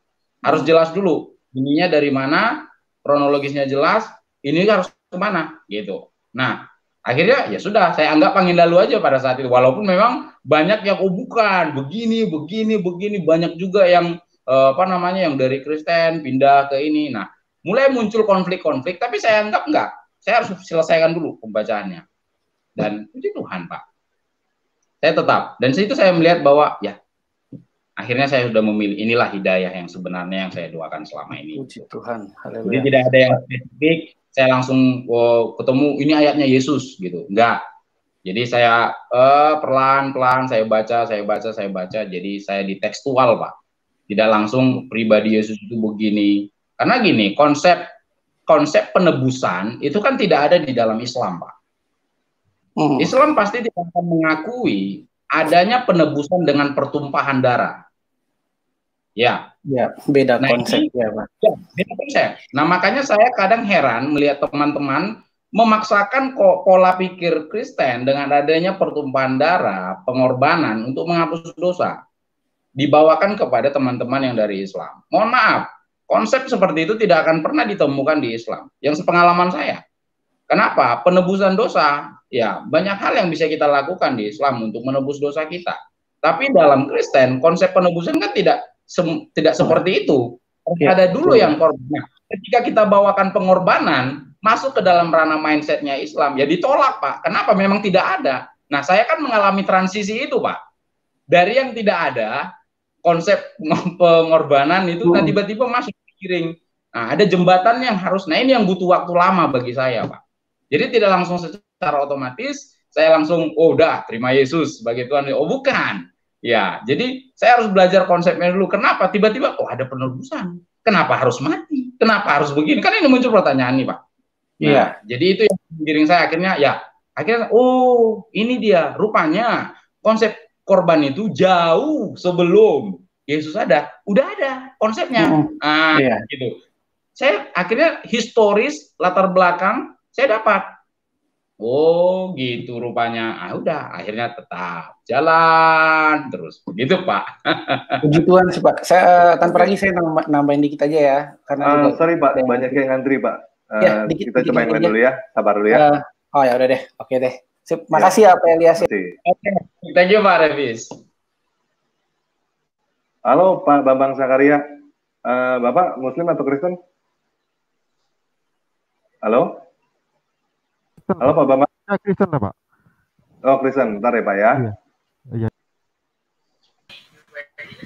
Harus jelas dulu. Ininya dari mana, kronologisnya jelas, ini harus kemana, gitu. Nah, akhirnya ya sudah, saya anggap angin lalu aja pada saat itu. Walaupun memang banyak yang, bukan, begini, banyak juga yang, yang dari Kristen pindah ke ini. Nah, mulai muncul konflik-konflik, tapi saya anggap enggak. Saya harus selesaikan dulu pembacaannya. Dan puji Tuhan, Pak. Saya tetap, dan situ saya melihat bahwa ya akhirnya saya sudah memilih, inilah hidayah yang sebenarnya yang saya doakan selama ini. Puji Tuhan. Haleluya. Jadi tidak ada yang spesifik, saya langsung ketemu ini ayatnya Yesus gitu, enggak. Jadi saya pelan-pelan saya baca, jadi saya di tekstual, Pak. Tidak langsung pribadi Yesus itu begini. Karena gini, konsep penebusan itu kan tidak ada di dalam Islam, Pak. Islam pasti tidak akan mengakui adanya penebusan dengan pertumpahan darah. Ya, beda konsep ya, Pak. Ya, beda konsep. Nah, makanya saya kadang heran melihat teman-teman memaksakan pola pikir Kristen dengan adanya pertumpahan darah, pengorbanan untuk menghapus dosa, dibawakan kepada teman-teman yang dari Islam. Mohon maaf, konsep seperti itu tidak akan pernah ditemukan di Islam. Yang sepengalaman saya. Kenapa? Penebusan dosa, ya banyak hal yang bisa kita lakukan di Islam untuk menebus dosa kita. Tapi dalam Kristen, konsep penebusan kan tidak seperti itu. Ada dulu yang korban. Ketika kita bawakan pengorbanan, masuk ke dalam ranah mindsetnya Islam, ya ditolak, Pak. Kenapa? Memang tidak ada. Nah, saya kan mengalami transisi itu, Pak. Dari yang tidak ada, konsep pengorbanan itu kan tiba-tiba masuk piring. Nah, ada jembatan yang harus, nah ini yang butuh waktu lama bagi saya, Pak. Jadi tidak langsung secara otomatis saya langsung udah terima Yesus sebagai Tuhan. Oh bukan. Ya, jadi saya harus belajar konsepnya dulu. Kenapa tiba-tiba ada penebusan? Kenapa harus mati? Kenapa harus begini? Kan ini muncul pertanyaan nih, Pak. Nah, jadi itu yang menggiring saya akhirnya oh ini dia rupanya konsep korban itu jauh sebelum Yesus udah ada konsepnya. Gitu. Saya akhirnya historis latar belakang saya dapat. Oh gitu rupanya. Udah akhirnya tetap jalan terus. Begitu Pak. Puji Tuhan sih Pak. Saya tanpa lagi saya nambahin dikit aja ya. Karena sorry Pak, banyak yang ngantri Pak. Kita coba yang lain dulu ya. Sabar dulu ya. Ya udah deh. Oke deh. Makasih ya Pak Elias. Oke. Thank you Pak Revis. Halo Pak Bambang Sakaria. Bapak Muslim atau Kristen? Halo? Halo Pak Bambang. Kristen lah Pak. Oh Kristen, bentar ya Pak ya. Iya.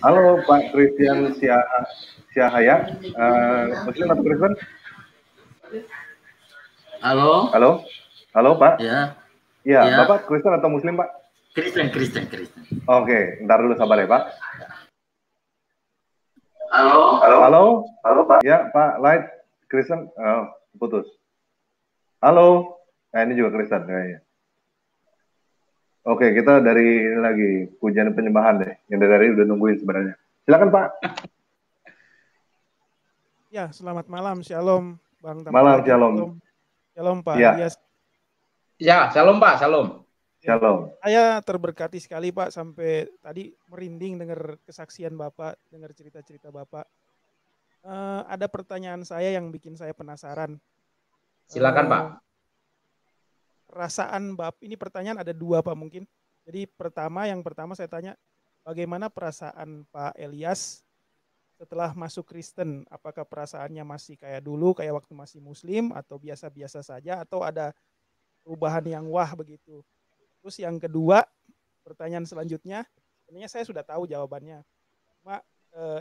Halo Pak Christian Syahaya, Muslim atau Kristen? Halo. Halo Pak. Ya. Bapak Kristen atau Muslim Pak? Kristen. Oke, bentar dulu sabar ya Pak. Halo Pak. Ya Pak, Light Kristen, putus. Halo. Nah ini juga Kristen kayaknya. Oke, kita dari ini lagi pujian penyembahan deh. Yang dari udah nungguin sebenarnya. Silakan Pak. Ya, selamat malam. Shalom Bang Tampan. Malam, shalom. Shalom Pak. Ya, shalom Pak, shalom. Shalom. Saya terberkati sekali Pak sampai tadi merinding dengar kesaksian Bapak, dengar cerita-cerita Bapak. Ada pertanyaan saya yang bikin saya penasaran. Silakan Pak. Perasaan Bapak, ini pertanyaan ada dua Pak mungkin. Jadi yang pertama saya tanya, bagaimana perasaan Pak Elias setelah masuk Kristen? Apakah perasaannya masih kayak dulu, kayak waktu masih Muslim, atau biasa-biasa saja, atau ada perubahan yang wah begitu? Terus yang kedua, pertanyaan selanjutnya, sebenarnya saya sudah tahu jawabannya. Cuma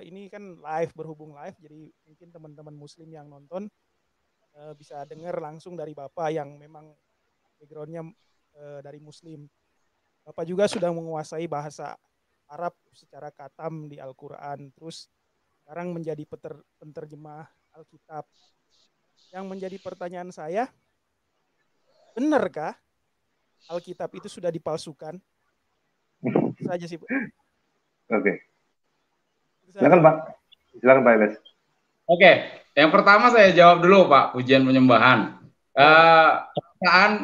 ini kan berhubung live, jadi mungkin teman-teman Muslim yang nonton bisa dengar langsung dari Bapak yang memang background-nya dari Muslim. Bapak juga sudah menguasai bahasa Arab secara katam di Al-Quran. Terus sekarang menjadi penterjemah Alkitab. Yang menjadi pertanyaan saya, benarkah Alkitab itu sudah dipalsukan? Itu saja sih, Pak. Oke. Silakan Pak. Silakan Pak Elias. Oke, yang pertama saya jawab dulu Pak, pujian penyembahan.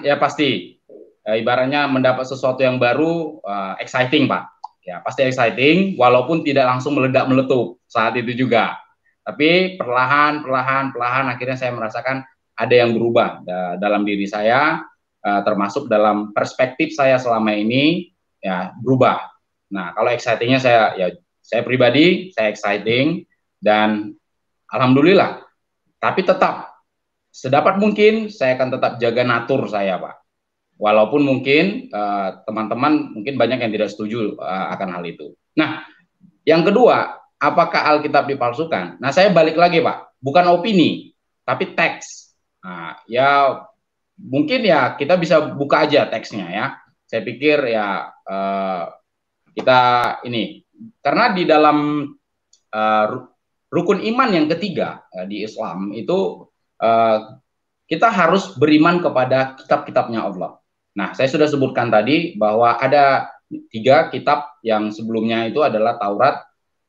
Ya pasti ibaratnya mendapat sesuatu yang baru, exciting Pak, ya pasti exciting walaupun tidak langsung meledak-meletup saat itu juga, tapi perlahan akhirnya saya merasakan ada yang berubah dalam diri saya, termasuk dalam perspektif saya selama ini ya berubah. Nah kalau excitingnya saya pribadi saya exciting dan alhamdulillah, tapi tetap sedapat mungkin saya akan tetap jaga natur saya Pak. Walaupun mungkin teman-teman mungkin banyak yang tidak setuju akan hal itu. Nah, yang kedua, apakah Alkitab dipalsukan? Nah, saya balik lagi Pak, bukan opini, tapi teks. Nah, ya mungkin ya kita bisa buka aja teksnya ya. Saya pikir ya kita ini, karena di dalam rukun iman yang ketiga di Islam itu kita harus beriman kepada kitab-kitabnya Allah. Nah, saya sudah sebutkan tadi bahwa ada 3 kitab yang sebelumnya itu adalah Taurat,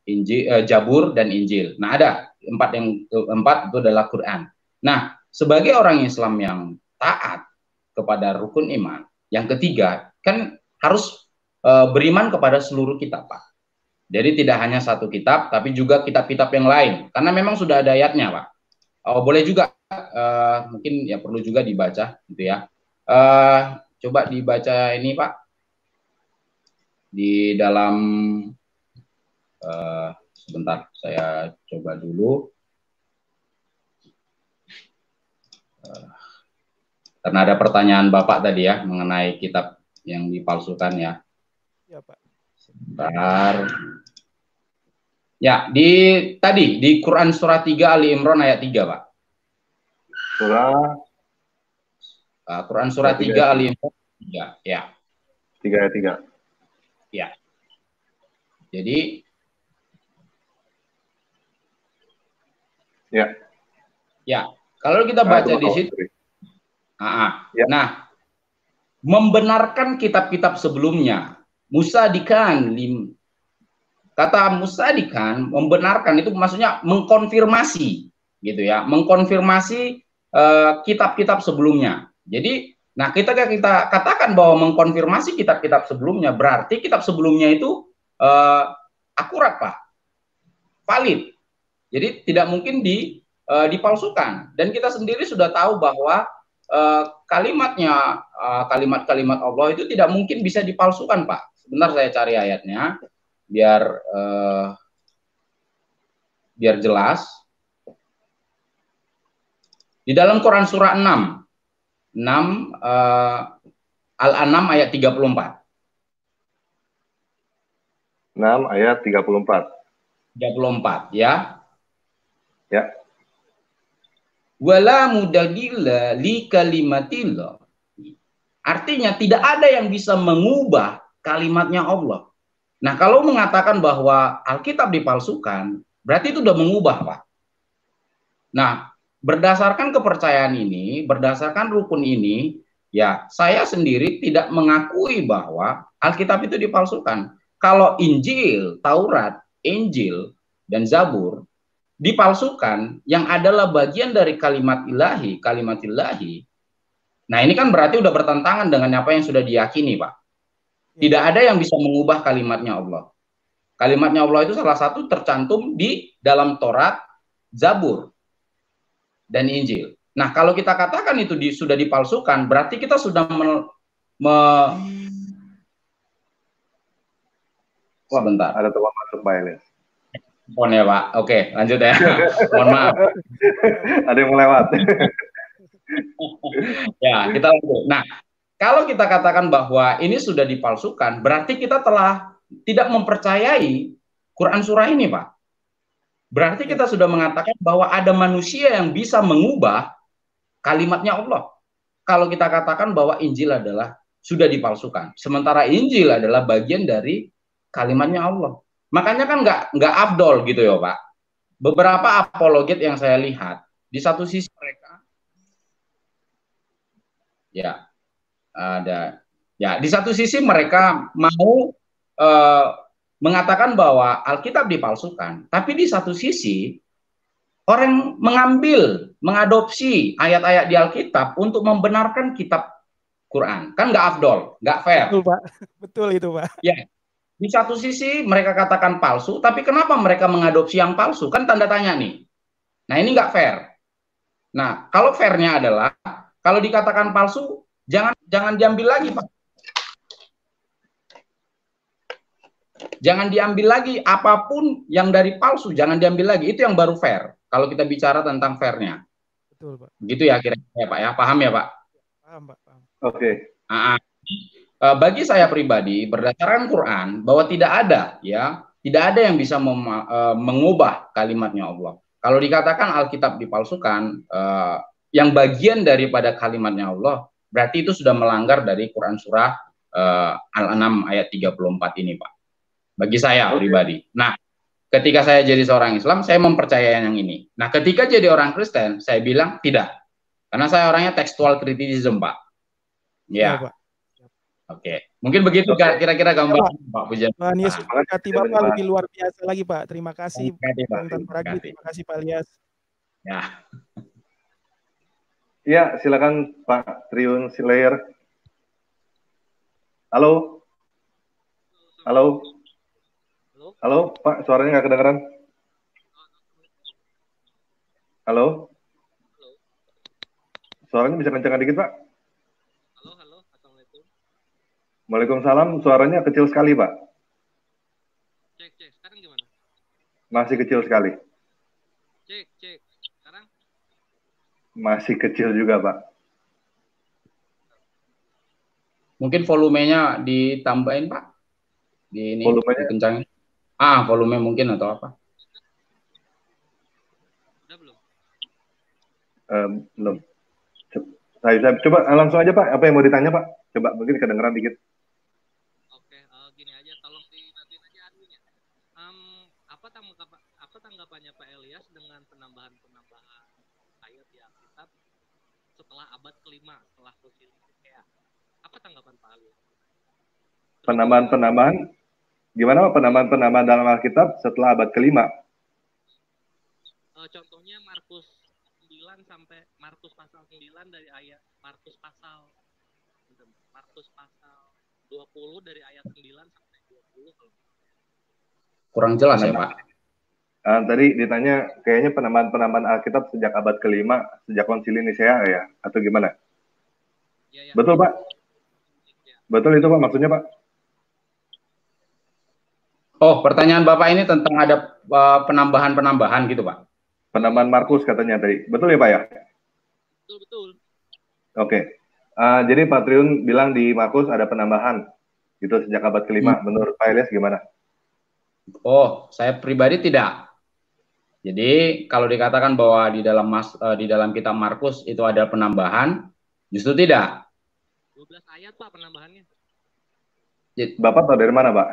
Injil, Jabur, dan Injil. Nah, ada 4 yang keempat itu adalah Quran. Nah, sebagai orang Islam yang taat kepada rukun iman, yang ketiga kan harus beriman kepada seluruh kitab, Pak. Jadi tidak hanya satu kitab, tapi juga kitab-kitab yang lain. Karena memang sudah ada ayatnya, Pak. Boleh juga mungkin ya perlu juga dibaca gitu ya. Coba dibaca ini Pak di dalam sebentar saya coba dulu karena ada pertanyaan Bapak tadi ya mengenai kitab yang dipalsukan ya. Ya Pak. Sebentar. Ya, tadi di Quran surah 3 Ali Imran ayat 3, Pak. Quran surah 3 Al-Imran 3, ya. 3 ayat 3. Ya. Jadi ya, kalau kita baca di situ, ya. Nah, membenarkan kitab-kitab sebelumnya, musadikan, kata musadikan, membenarkan itu maksudnya mengkonfirmasi, gitu ya, mengkonfirmasi kitab-kitab sebelumnya. Jadi, nah kita katakan bahwa mengkonfirmasi kitab-kitab sebelumnya, berarti kitab sebelumnya itu akurat, Pak, valid. Jadi tidak mungkin dipalsukan. Dan kita sendiri sudah tahu bahwa kalimat-kalimat Allah itu tidak mungkin bisa dipalsukan, Pak. Sebentar saya cari ayatnya biar jelas. Di dalam Quran surah 6 Al-An'am ayat 34. 6 ayat 34. 34 ya. Ya. Wala mudagilla li kalimatillah. Artinya tidak ada yang bisa mengubah kalimatnya Allah. Nah, kalau mengatakan bahwa Alkitab dipalsukan, berarti itu sudah mengubah, Pak. Nah, berdasarkan kepercayaan ini, berdasarkan rukun ini, ya saya sendiri tidak mengakui bahwa Alkitab itu dipalsukan. Kalau Injil, Taurat, Injil, dan Zabur dipalsukan, yang adalah bagian dari kalimat ilahi, nah ini kan berarti udah bertentangan dengan apa yang sudah diyakini, Pak. Tidak ada yang bisa mengubah kalimatnya Allah. Kalimatnya Allah itu salah satu tercantum di dalam Taurat, Zabur, dan Injil. Nah, kalau kita katakan itu sudah dipalsukan, berarti kita sudah Sebentar, ada telepon masuk, Pak Elias. Telepon ya, Pak. Oke, lanjut ya. Mohon maaf. Ada yang melewat. Ya, kita lanjut. Nah, kalau kita katakan bahwa ini sudah dipalsukan, berarti kita telah tidak mempercayai Quran surah ini, Pak. Berarti kita sudah mengatakan bahwa ada manusia yang bisa mengubah kalimatnya Allah. Kalau kita katakan bahwa Injil adalah sudah dipalsukan, sementara Injil adalah bagian dari kalimatnya Allah. Makanya kan nggak afdol gitu ya, Pak. Beberapa apologet yang saya lihat, di satu sisi mereka di satu sisi mereka mau mengatakan bahwa Alkitab dipalsukan, tapi di satu sisi orang mengadopsi ayat-ayat di Alkitab untuk membenarkan kitab Quran. Kan nggak afdol, nggak fair. Betul, Pak. Betul itu, Pak. Ya. Di satu sisi mereka katakan palsu, tapi kenapa mereka mengadopsi yang palsu? Kan tanda tanya nih. Nah, ini nggak fair. Nah, kalau fairnya adalah kalau dikatakan palsu, jangan diambil lagi, Pak. Jangan diambil lagi apapun yang dari palsu, jangan diambil lagi. Itu yang baru fair. Kalau kita bicara tentang fairnya. Betul, Pak. Gitu ya kira-kira, Pak ya. Paham ya, Pak? Paham, Pak. Paham. Oke. Bagi saya pribadi, berdasarkan Quran, bahwa tidak ada yang bisa mengubah kalimatnya Allah. Kalau dikatakan Alkitab dipalsukan, yang bagian daripada kalimatnya Allah, berarti itu sudah melanggar dari Quran surah Al-An'am ayat 34 ini, Pak. Bagi saya pribadi. Nah, ketika saya jadi seorang Islam, saya mempercayai yang ini. Nah, ketika jadi orang Kristen, saya bilang tidak. Karena saya orangnya textual criticism, Pak. Ya, Pak. Oke, mungkin begitu kira-kira gambar Pak Pujian. Pak Yesus berkati Bapak lebih luar biasa lagi, Pak. Terima kasih, terima kasih Pak Elias. Ya. Ya, silakan Pak Triun Silayer. Halo. Halo. Halo, Pak, suaranya nggak kedengeran. Halo. Suaranya bisa kencangan dikit, Pak. Waalaikumsalam, suaranya kecil sekali, Pak. Cek, sekarang gimana? Masih kecil sekali. Cek, sekarang? Masih kecil juga, Pak. Mungkin volumenya ditambahin, Pak? Volumenya? Dikencangin. Volume mungkin atau apa? Udah belum? Belum. Saya coba langsung aja Pak, apa yang mau ditanya Pak? Coba mungkin kedengeran dikit. Oke, gini aja, tolong dibantuin aja adminnya. Apa tanggapannya Pak Elias dengan penambahan-penambahan ayat di Alkitab setelah abad kelima, setelah Konsil Nikea? Apa tanggapan Pak Elias? Penambahan-penambahan, gimana Pak? Penambahan-penambahan dalam Alkitab setelah abad kelima? Contohnya Markus 9 sampai Markus pasal 9 dari ayat Markus pasal 20 dari ayat 9 sampai 20. Kurang jelas ya Pak. Tadi ditanya kayaknya penambahan-penambahan Alkitab sejak abad kelima, sejak Konsili Nisea ya, atau gimana? Ya. Betul Pak? Ya. Betul itu Pak maksudnya Pak? Oh, pertanyaan Bapak ini tentang ada penambahan-penambahan gitu Pak? Penambahan Markus katanya tadi. Betul ya Pak ya? Betul. Oke. Jadi Pak Triun bilang di Markus ada penambahan gitu sejak abad kelima. Menurut Pak Elias gimana? Oh, saya pribadi tidak. Jadi kalau dikatakan bahwa di dalam kitab Markus itu ada penambahan, justru tidak. 12 ayat Pak penambahannya. Bapak tahu dari mana Pak?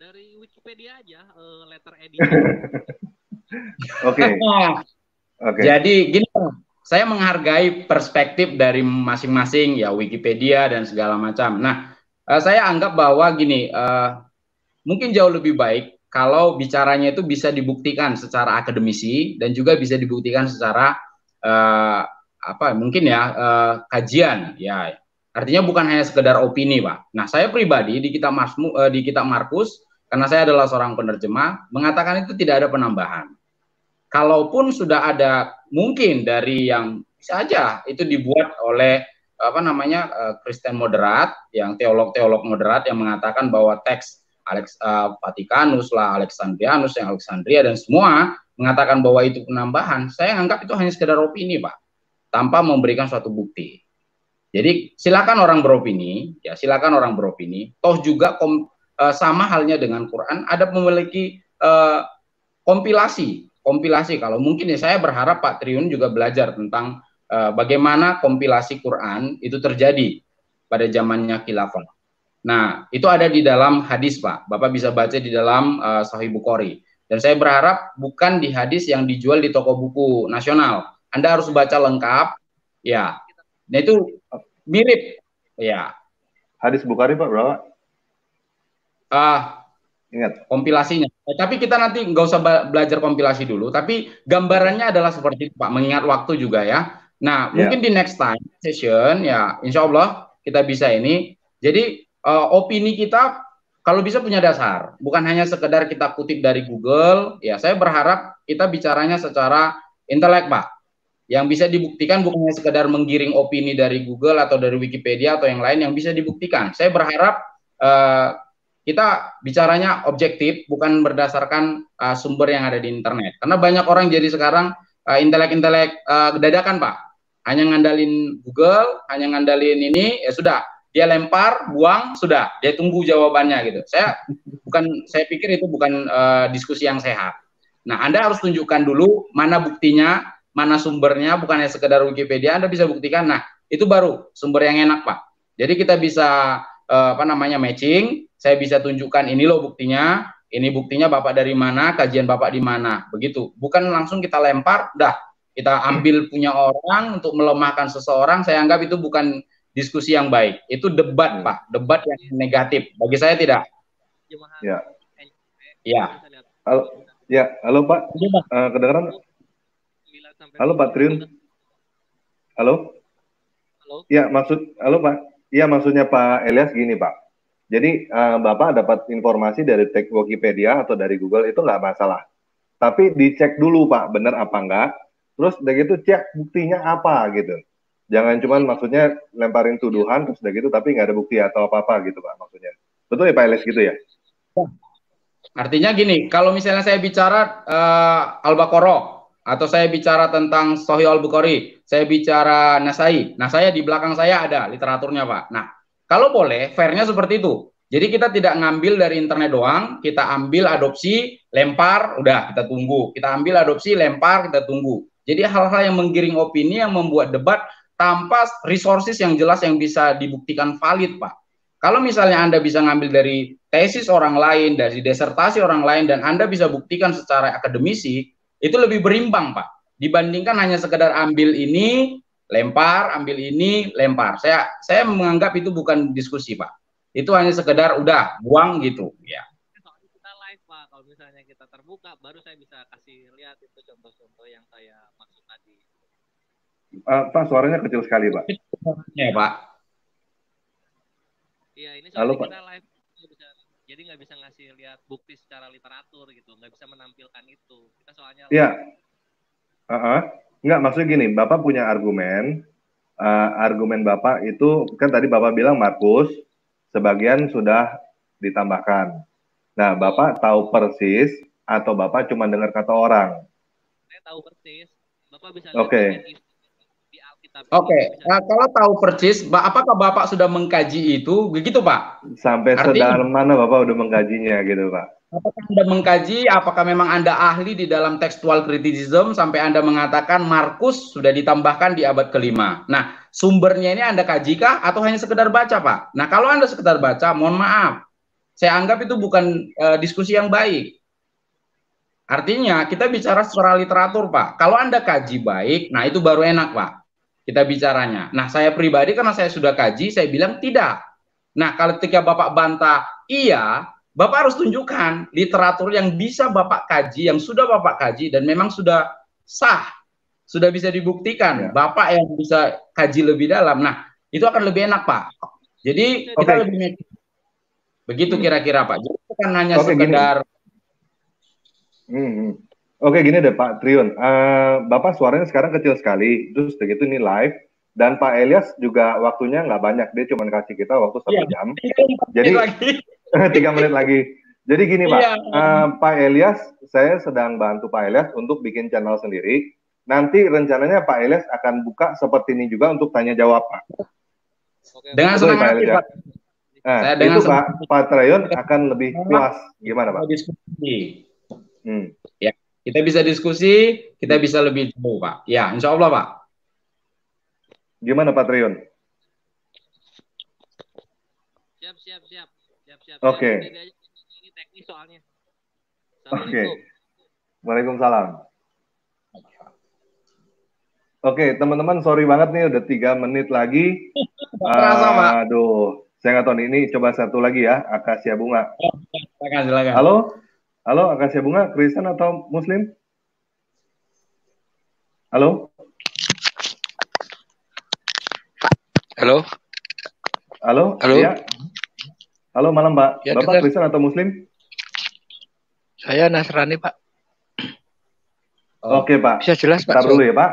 Dari Wikipedia aja, letter edition. Oke. Jadi gini, saya menghargai perspektif dari masing-masing ya Wikipedia dan segala macam. Nah, saya anggap bahwa gini, mungkin jauh lebih baik kalau bicaranya itu bisa dibuktikan secara akademisi dan juga bisa dibuktikan secara kajian ya. Artinya bukan hanya sekedar opini Pak. Nah, saya pribadi di kitab Markus karena saya adalah seorang penerjemah mengatakan itu tidak ada penambahan. Kalaupun sudah ada mungkin dari yang bisa aja itu dibuat oleh Kristen moderat, yang teolog-teolog moderat yang mengatakan bahwa teks Vatikanus lah, Alexandrianus, yang Alexandria dan semua mengatakan bahwa itu penambahan. Saya anggap itu hanya sekedar opini Pak, tanpa memberikan suatu bukti. Jadi silakan orang beropini, ya silakan orang beropini. Toh juga sama halnya dengan Quran, ada memiliki kompilasi. Kalau mungkin ya saya berharap Pak Triun juga belajar tentang bagaimana kompilasi Quran itu terjadi pada zamannya khilafah. Nah, itu ada di dalam hadis Pak. Bapak bisa baca di dalam Sahih Bukhari. Dan saya berharap bukan di hadis yang dijual di toko buku nasional. Anda harus baca lengkap. Ya. Nah, itu mirip. Ya. Hadis Bukhari Pak berapa? Ingat kompilasinya. Tapi kita nanti nggak usah belajar kompilasi dulu. Tapi gambarannya adalah seperti itu Pak. Mengingat waktu juga ya. Nah, mungkin di next time session ya, insya Allah kita bisa ini. Jadi opini kita kalau bisa punya dasar. Bukan hanya sekedar kita kutip dari Google. Ya, saya berharap kita bicaranya secara intelek Pak. Yang bisa dibuktikan bukan hanya sekedar menggiring opini dari Google atau dari Wikipedia atau yang lain yang bisa dibuktikan. Saya berharap kita bicaranya objektif, bukan berdasarkan sumber yang ada di internet. Karena banyak orang jadi sekarang intelek-intelek dadakan Pak. Hanya ngandalin Google, hanya ngandalin ini, ya sudah. Dia lempar, buang, sudah. Dia tunggu jawabannya gitu. Saya pikir itu bukan diskusi yang sehat. Nah, Anda harus tunjukkan dulu mana buktinya, mana sumbernya, bukan hanya sekedar Wikipedia. Anda bisa buktikan. Nah, itu baru sumber yang enak Pak. Jadi kita bisa matching. Saya bisa tunjukkan ini loh buktinya, ini buktinya Bapak dari mana, kajian Bapak di mana, begitu. Bukan langsung kita lempar, dah kita ambil punya orang untuk melemahkan seseorang. Saya anggap itu bukan diskusi yang baik. Itu debat Pak, debat yang negatif. Bagi saya tidak. Ya. Ya. Halo Pak, kedengeran? Halo Pak Triun. Halo. Ya halo Pak. Iya maksudnya Pak Elias gini Pak. Jadi Bapak dapat informasi dari teks Wikipedia atau dari Google itu nggak masalah. Tapi dicek dulu Pak, benar apa enggak. Terus udah gitu cek buktinya apa gitu. Jangan cuman maksudnya lemparin tuduhan terus udah gitu tapi nggak ada bukti atau apa-apa gitu Pak maksudnya. Betul ya Pak Elias gitu ya? Artinya gini, kalau misalnya saya bicara Al-Baqarah atau saya bicara tentang Sahih Al-Bukhari, saya bicara Nasai. Nah, saya di belakang saya ada literaturnya Pak. Nah, kalau boleh, fairnya seperti itu. Jadi kita tidak ngambil dari internet doang, kita ambil adopsi, lempar, udah kita tunggu. Kita ambil adopsi, lempar, kita tunggu. Jadi hal-hal yang menggiring opini, yang membuat debat, tanpa resources yang jelas yang bisa dibuktikan valid, Pak. Kalau misalnya Anda bisa ngambil dari tesis orang lain, dari disertasi orang lain, dan Anda bisa buktikan secara akademisi, itu lebih berimbang, Pak. Dibandingkan hanya sekedar ambil ini, lempar, ambil ini, lempar. Saya menganggap itu bukan diskusi, Pak. Itu hanya sekedar udah buang gitu, ya. Soalnya kita live, Pak. Kalau misalnya kita terbuka, baru saya bisa kasih lihat itu contoh-contoh yang saya maksud tadi. Pak, suaranya kecil sekali, Pak. Ya, Pak. Iya, ini soalnya kita live, jadi nggak bisa ngasih lihat bukti secara literatur gitu, nggak bisa menampilkan itu. Kita soalnya. Iya. Nggak, maksudnya gini, Bapak punya argumen. Argumen Bapak itu kan tadi Bapak bilang Markus, sebagian sudah ditambahkan. Nah, Bapak tahu persis atau Bapak cuma dengar kata orang? Saya tahu persis. Bapak bisa lihat di Alkitab. Kalau tahu persis, apakah Bapak sudah mengkaji itu? Begitu, Pak? Sampai sedalam mana Bapak udah mengkajinya gitu, Pak? Apakah Anda mengkaji, apakah memang Anda ahli di dalam textual criticism sampai Anda mengatakan Markus sudah ditambahkan di abad ke-5? Nah, sumbernya ini Anda kajikah atau hanya sekedar baca, Pak? Nah, kalau Anda sekedar baca, mohon maaf, saya anggap itu bukan diskusi yang baik. Artinya, kita bicara secara literatur, Pak. Kalau Anda kaji baik, nah itu baru enak, Pak. Kita bicaranya. Nah, saya pribadi karena saya sudah kaji, saya bilang tidak. Nah, kalau ketika Bapak bantah, iya, Bapak harus tunjukkan literatur yang bisa Bapak kaji, yang sudah Bapak kaji, dan memang sudah sah, sudah bisa dibuktikan. Ya. Bapak yang bisa kaji lebih dalam. Nah, itu akan lebih enak, Pak. Jadi, kita lebih begitu kira-kira, Pak. Jadi, bukan hanya sekedar... Oke, gini deh, Pak Triun. Bapak suaranya sekarang kecil sekali. Terus begitu ini live. Dan Pak Elias juga waktunya nggak banyak. Dia cuma kasih kita waktu 1 jam. Jadi... 3 menit lagi. Jadi gini, Pak. Pak Elias, saya sedang bantu Pak Elias untuk bikin channel sendiri. Nanti rencananya Pak Elias akan buka seperti ini juga untuk tanya jawab, Pak. Dengan senang hati, Pak. Nah, itu Pak Triun akan lebih puas. Gimana, Pak? Diskusi. Ya, kita bisa diskusi, kita bisa lebih jauh, Pak. Ya, insya Allah, Pak. Gimana, Pak Triun? Siap. Oke. Ini teknis soalnya. Oke. Waalaikumsalam. Oke, teman-teman, sorry banget nih udah 3 menit lagi. Aduh, saya nggak tahu nih. Ini coba satu lagi ya, Akasia Bunga. Silakan. Halo, Akasia Bunga, Kristen atau Muslim? Halo? Ya. Halo, malam, Pak. Ya, Bapak Kristen atau Muslim? Saya Nasrani, Pak. Oke, Pak. Bisa jelas, Pak. Bentar dulu ya, Pak.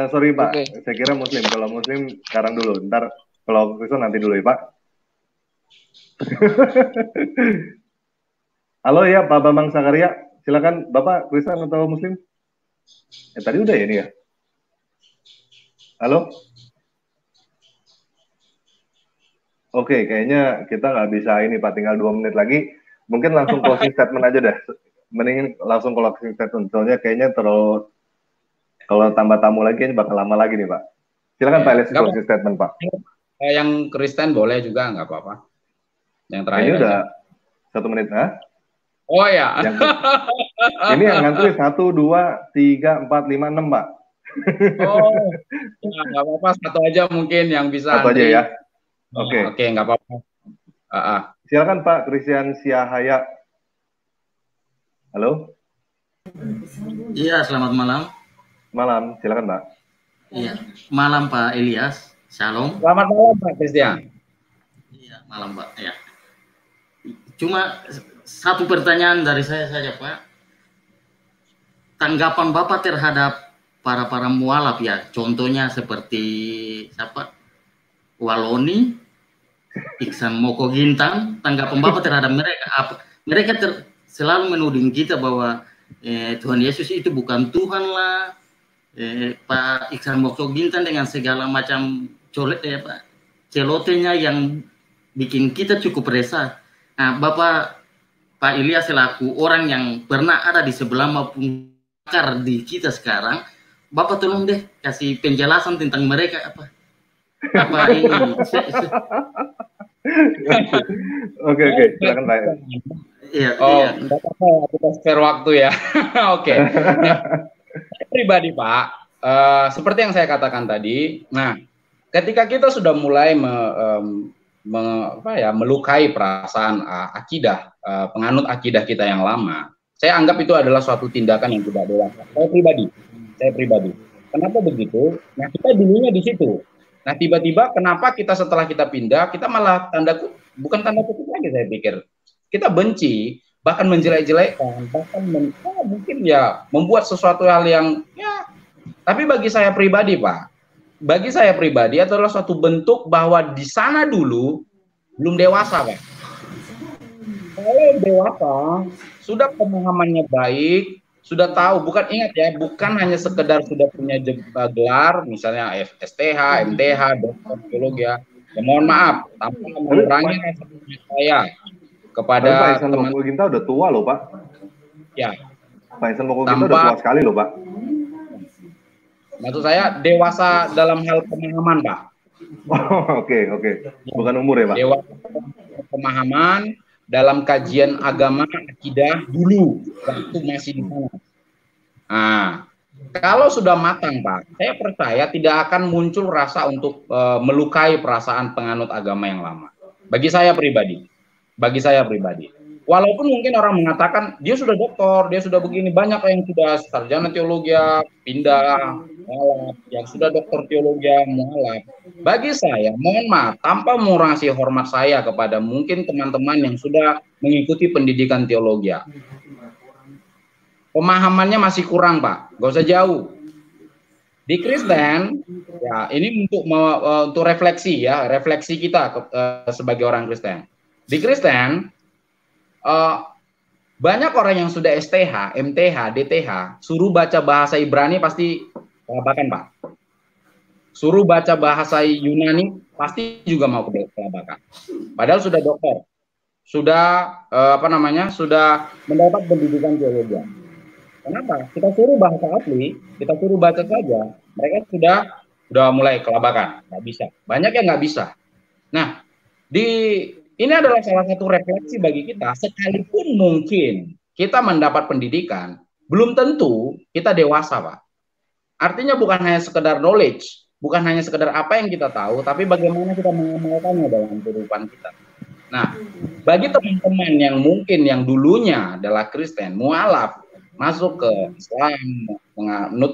Sorry, Pak. Saya kira Muslim. Kalau Muslim, sekarang dulu. Ntar kalau Kristen nanti dulu ya, Pak. Halo ya, Pak Bambang Sakaria. Silakan, Bapak Kristen atau Muslim? Tadi udah ya ini ya? Halo? Oke, kayaknya kita nggak bisa ini, Pak. Tinggal 2 menit lagi. Mungkin langsung closing statement aja deh. Mending langsung closing statement. Soalnya kayaknya terlalu... Kalau tambah tamu lagi, ini bakal lama lagi nih, Pak. Silakan, Pak Elias, closing statement, Pak. Yang Kristen boleh juga, nggak apa-apa. Yang terakhir ini udah 1 menit, ha? Oh ya. Ini yang ngantri 1, 2, 3, 4, 5, 6, Pak. Oh, nggak apa-apa. 1 aja mungkin yang bisa. 1 aja ya. Oke, nggak apa-apa. Silakan Pak Christian Siahaya. Halo. Iya, selamat malam. Malam, silakan Pak. Iya, malam Pak Elias. Shalom. Selamat malam Pak Christian. Iya, malam Pak. Ya. Cuma satu pertanyaan dari saya saja, Pak. Tanggapan Bapak terhadap para mualaf ya, contohnya seperti siapa? Waloni, Iksan Moko Gintang, tanggapan Bapak terhadap mereka apa? Mereka selalu menuding kita bahwa Tuhan Yesus itu bukan Tuhan lah. Pak Iksan Moko Gintang dengan segala macam celotenya yang bikin kita cukup resah. Nah, Pak Elias selaku orang yang pernah ada di sebelah maupun di kita sekarang, Bapak tolong deh kasih penjelasan tentang mereka apa ini. Oke, silakan Pak. Iya. Enggak apa-apa, kita spare waktu ya. Oke. Nah, pribadi Pak, seperti yang saya katakan tadi, nah ketika kita sudah mulai melukai perasaan akidah, penganut akidah kita yang lama, saya anggap itu adalah suatu tindakan yang tidak dewasa. Saya pribadi. Kenapa begitu? Nah, kita dulunya di situ. Nah, tiba-tiba kenapa kita setelah kita pindah, kita malah bukan tanda kutip lagi saya pikir. Kita benci, bahkan menjelek-jelekkan, bahkan mungkin ya membuat sesuatu hal yang ya. Tapi bagi saya pribadi, Pak, bagi saya pribadi adalah suatu bentuk bahwa di sana dulu belum dewasa, Pak. Kalau dewasa, sudah pemahamannya baik, sudah tahu, bukan hanya sekedar sudah punya gelar, misalnya STH, MTH, doktor teologi ya. Mohon maaf, tanpa mengurangi rasa saya kepada Pak Ihsan Mokoginta udah tua loh, Pak. Ya. Pak Ihsan Mokoginta udah tua sekali loh, Pak. Maksud saya dewasa dalam hal pemahaman, Pak. Oke. Bukan umur ya, Pak. Dewasa pemahaman dalam kajian agama akidah dulu waktu masih di sana. Nah, kalau sudah matang, Pak, saya percaya tidak akan muncul rasa untuk melukai perasaan penganut agama yang lama. Bagi saya pribadi. Walaupun mungkin orang mengatakan dia sudah doktor, dia sudah begini, banyak yang sudah sarjana teologi pindah mualaf, yang sudah doktor teologi mualaf. Bagi saya, mohon maaf, tanpa mengurangi hormat saya kepada mungkin teman-teman yang sudah mengikuti pendidikan teologi, pemahamannya masih kurang, Pak. Gak usah jauh. Di Kristen, ya ini untuk refleksi ya, refleksi kita sebagai orang Kristen. Di Kristen, banyak orang yang sudah STH, MTH, DTH, suruh baca bahasa Ibrani pasti kelabakan, Pak. Suruh baca bahasa Yunani pasti juga mau kelabakan. Padahal sudah dokter, sudah sudah mendapat pendidikan teologi. Kenapa? Kita suruh bahasa asli, kita suruh baca saja, mereka sudah mulai kelabakan, nggak bisa. Banyak yang nggak bisa. Nah, ini adalah salah satu refleksi bagi kita, sekalipun mungkin kita mendapat pendidikan, belum tentu kita dewasa, Pak. Artinya bukan hanya sekedar knowledge, bukan hanya sekedar apa yang kita tahu, tapi bagaimana kita mengamalkannya dalam kehidupan kita. Nah, bagi teman-teman yang mungkin yang dulunya adalah Kristen, mualaf, masuk ke Islam, menganut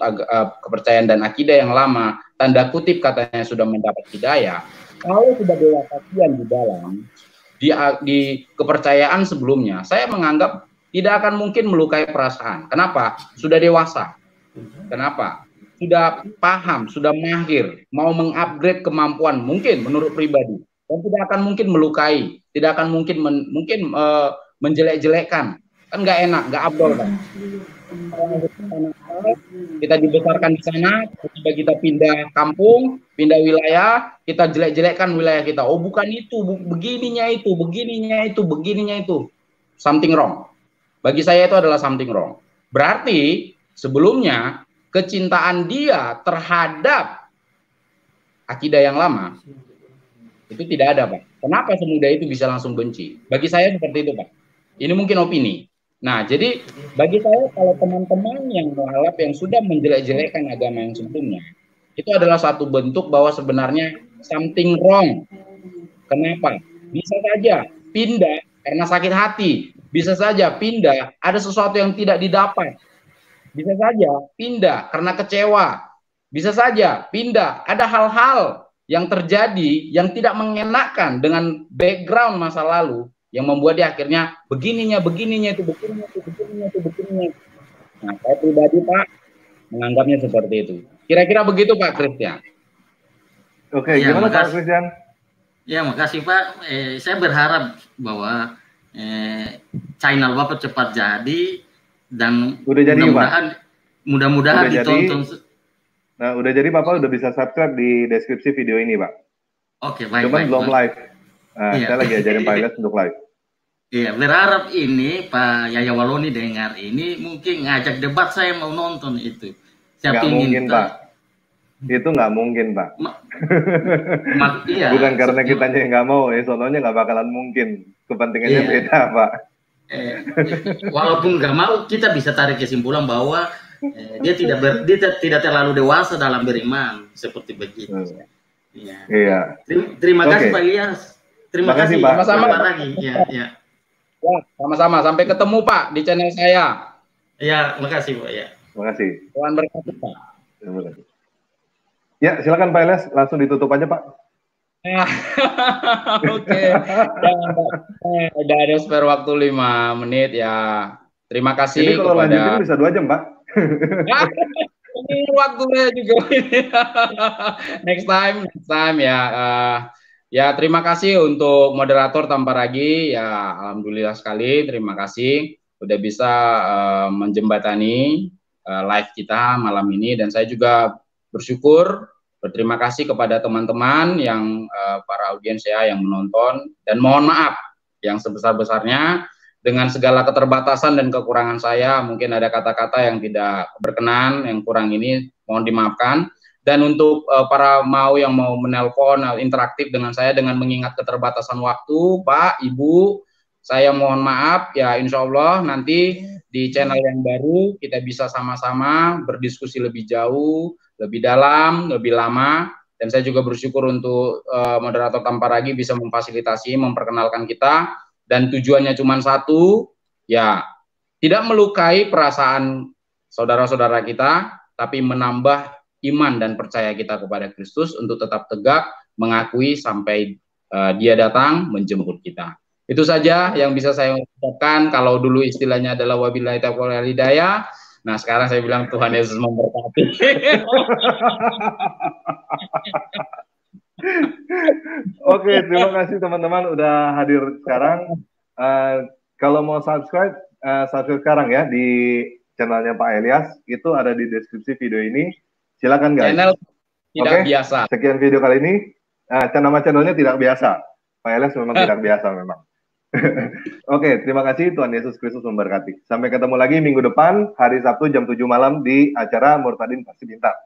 kepercayaan dan akidah yang lama, tanda kutip katanya sudah mendapat hidayah, kalau sudah dewasa di dalam di kepercayaan sebelumnya, saya menganggap tidak akan mungkin melukai perasaan. Kenapa? Sudah dewasa. Kenapa? Sudah paham, sudah mahir, mau mengupgrade kemampuan mungkin menurut pribadi, dan tidak akan mungkin melukai, tidak akan mungkin menjelek-jelekkan. Kan nggak enak, nggak abdol, kan? Kita dibesarkan di sana, ketika kita pindah kampung, pindah wilayah, kita jelek-jelekkan wilayah kita. Oh, bukan itu, begininya itu. Something wrong. Bagi saya itu adalah something wrong. Berarti sebelumnya kecintaan dia terhadap akidah yang lama itu tidak ada, Pak. Kenapa semudah itu bisa langsung benci? Bagi saya seperti itu, Pak. Ini mungkin opini. Nah, jadi bagi saya kalau teman-teman yang mualaf yang sudah menjelek-jelekkan agama yang sebelumnya, itu adalah satu bentuk bahwa sebenarnya something wrong. Kenapa? Bisa saja pindah karena sakit hati, bisa saja pindah ada sesuatu yang tidak didapat, bisa saja pindah karena kecewa, bisa saja pindah ada hal-hal yang terjadi yang tidak mengenakan dengan background masa lalu, yang membuat dia akhirnya begininya itu. Nah, saya pribadi, Pak, menganggapnya seperti itu. Kira-kira begitu, Pak Christian. Oke, ya, gimana Pak Christian? Ya, makasih, Pak. Saya berharap bahwa channel Bapak cepat jadi dan mudah-mudahan ditonton. Nah, udah jadi Bapak udah bisa subscribe di deskripsi video ini, Pak. Oke, baik. Cuman belum live. Nah, iya. Saya lagi ajarin Pak Elias untuk live. Iya, berharap ini Pak Yaya Waloni dengar ini mungkin ngajak debat, saya mau nonton itu. Nggak mungkin, Pak. Itu nggak mungkin, Pak. Iya. Bukan karena kitanya yang nggak mau, sononya nggak bakalan mungkin. Kepentingannya beda, Pak. Walaupun nggak mau, kita bisa tarik kesimpulan bahwa dia tidak terlalu dewasa dalam beriman, seperti begitu. Iya. Terima kasih Pak Ilyas. Terima kasih Pak. Sama-sama lagi. Ya, sama-sama. Sampai ketemu Pak di channel saya. Ya, makasih Pak ya. Makasih. Tuhan berkati Pak. Terima kasih. Ya, silakan Pak Ilyas, langsung ditutup aja Pak. Oke. Udah ada spare waktu 5 menit ya. Terima kasih. Ini kalau lanjutin bisa 2 jam Pak. Ini waktunya juga. Next time ya. Ya terima kasih untuk moderator Tamparagi. Ya alhamdulillah sekali. Terima kasih udah bisa menjembatani live kita malam ini, dan saya juga berterima kasih kepada teman-teman yang para audiens ya yang menonton, dan mohon maaf yang sebesar-besarnya dengan segala keterbatasan dan kekurangan saya. Mungkin ada kata-kata yang tidak berkenan, yang kurang ini mohon dimaafkan. Dan untuk para yang mau menelpon interaktif dengan saya dengan mengingat keterbatasan waktu, Pak, Ibu, saya mohon maaf ya. Insya Allah nanti di channel yang baru kita bisa sama-sama berdiskusi lebih jauh, lebih dalam, lebih lama. Dan saya juga bersyukur untuk moderator Tamparagi bisa memfasilitasi, memperkenalkan kita, dan tujuannya cuma satu, ya tidak melukai perasaan saudara-saudara kita, tapi menambah iman dan percaya kita kepada Kristus untuk tetap tegak mengakui sampai Dia datang menjemput kita. Itu saja yang bisa saya ucapkan. Kalau dulu istilahnya adalah wabillahi taufiq wal hidayah, nah sekarang saya bilang Tuhan Yesus memberkati. Oke, terima kasih teman-teman udah hadir sekarang. Kalau mau subscribe sekarang ya di channelnya Pak Ilyas, itu ada di deskripsi video ini. Silakan guys. Channel tidak biasa. Sekian video kali ini. Nama channelnya tidak biasa. Pak Ilyas memang tidak biasa memang. Oke, terima kasih. Tuhan Yesus Kristus memberkati. Sampai ketemu lagi minggu depan, hari Sabtu jam 7 malam di acara Murtadin Pasti Pintar.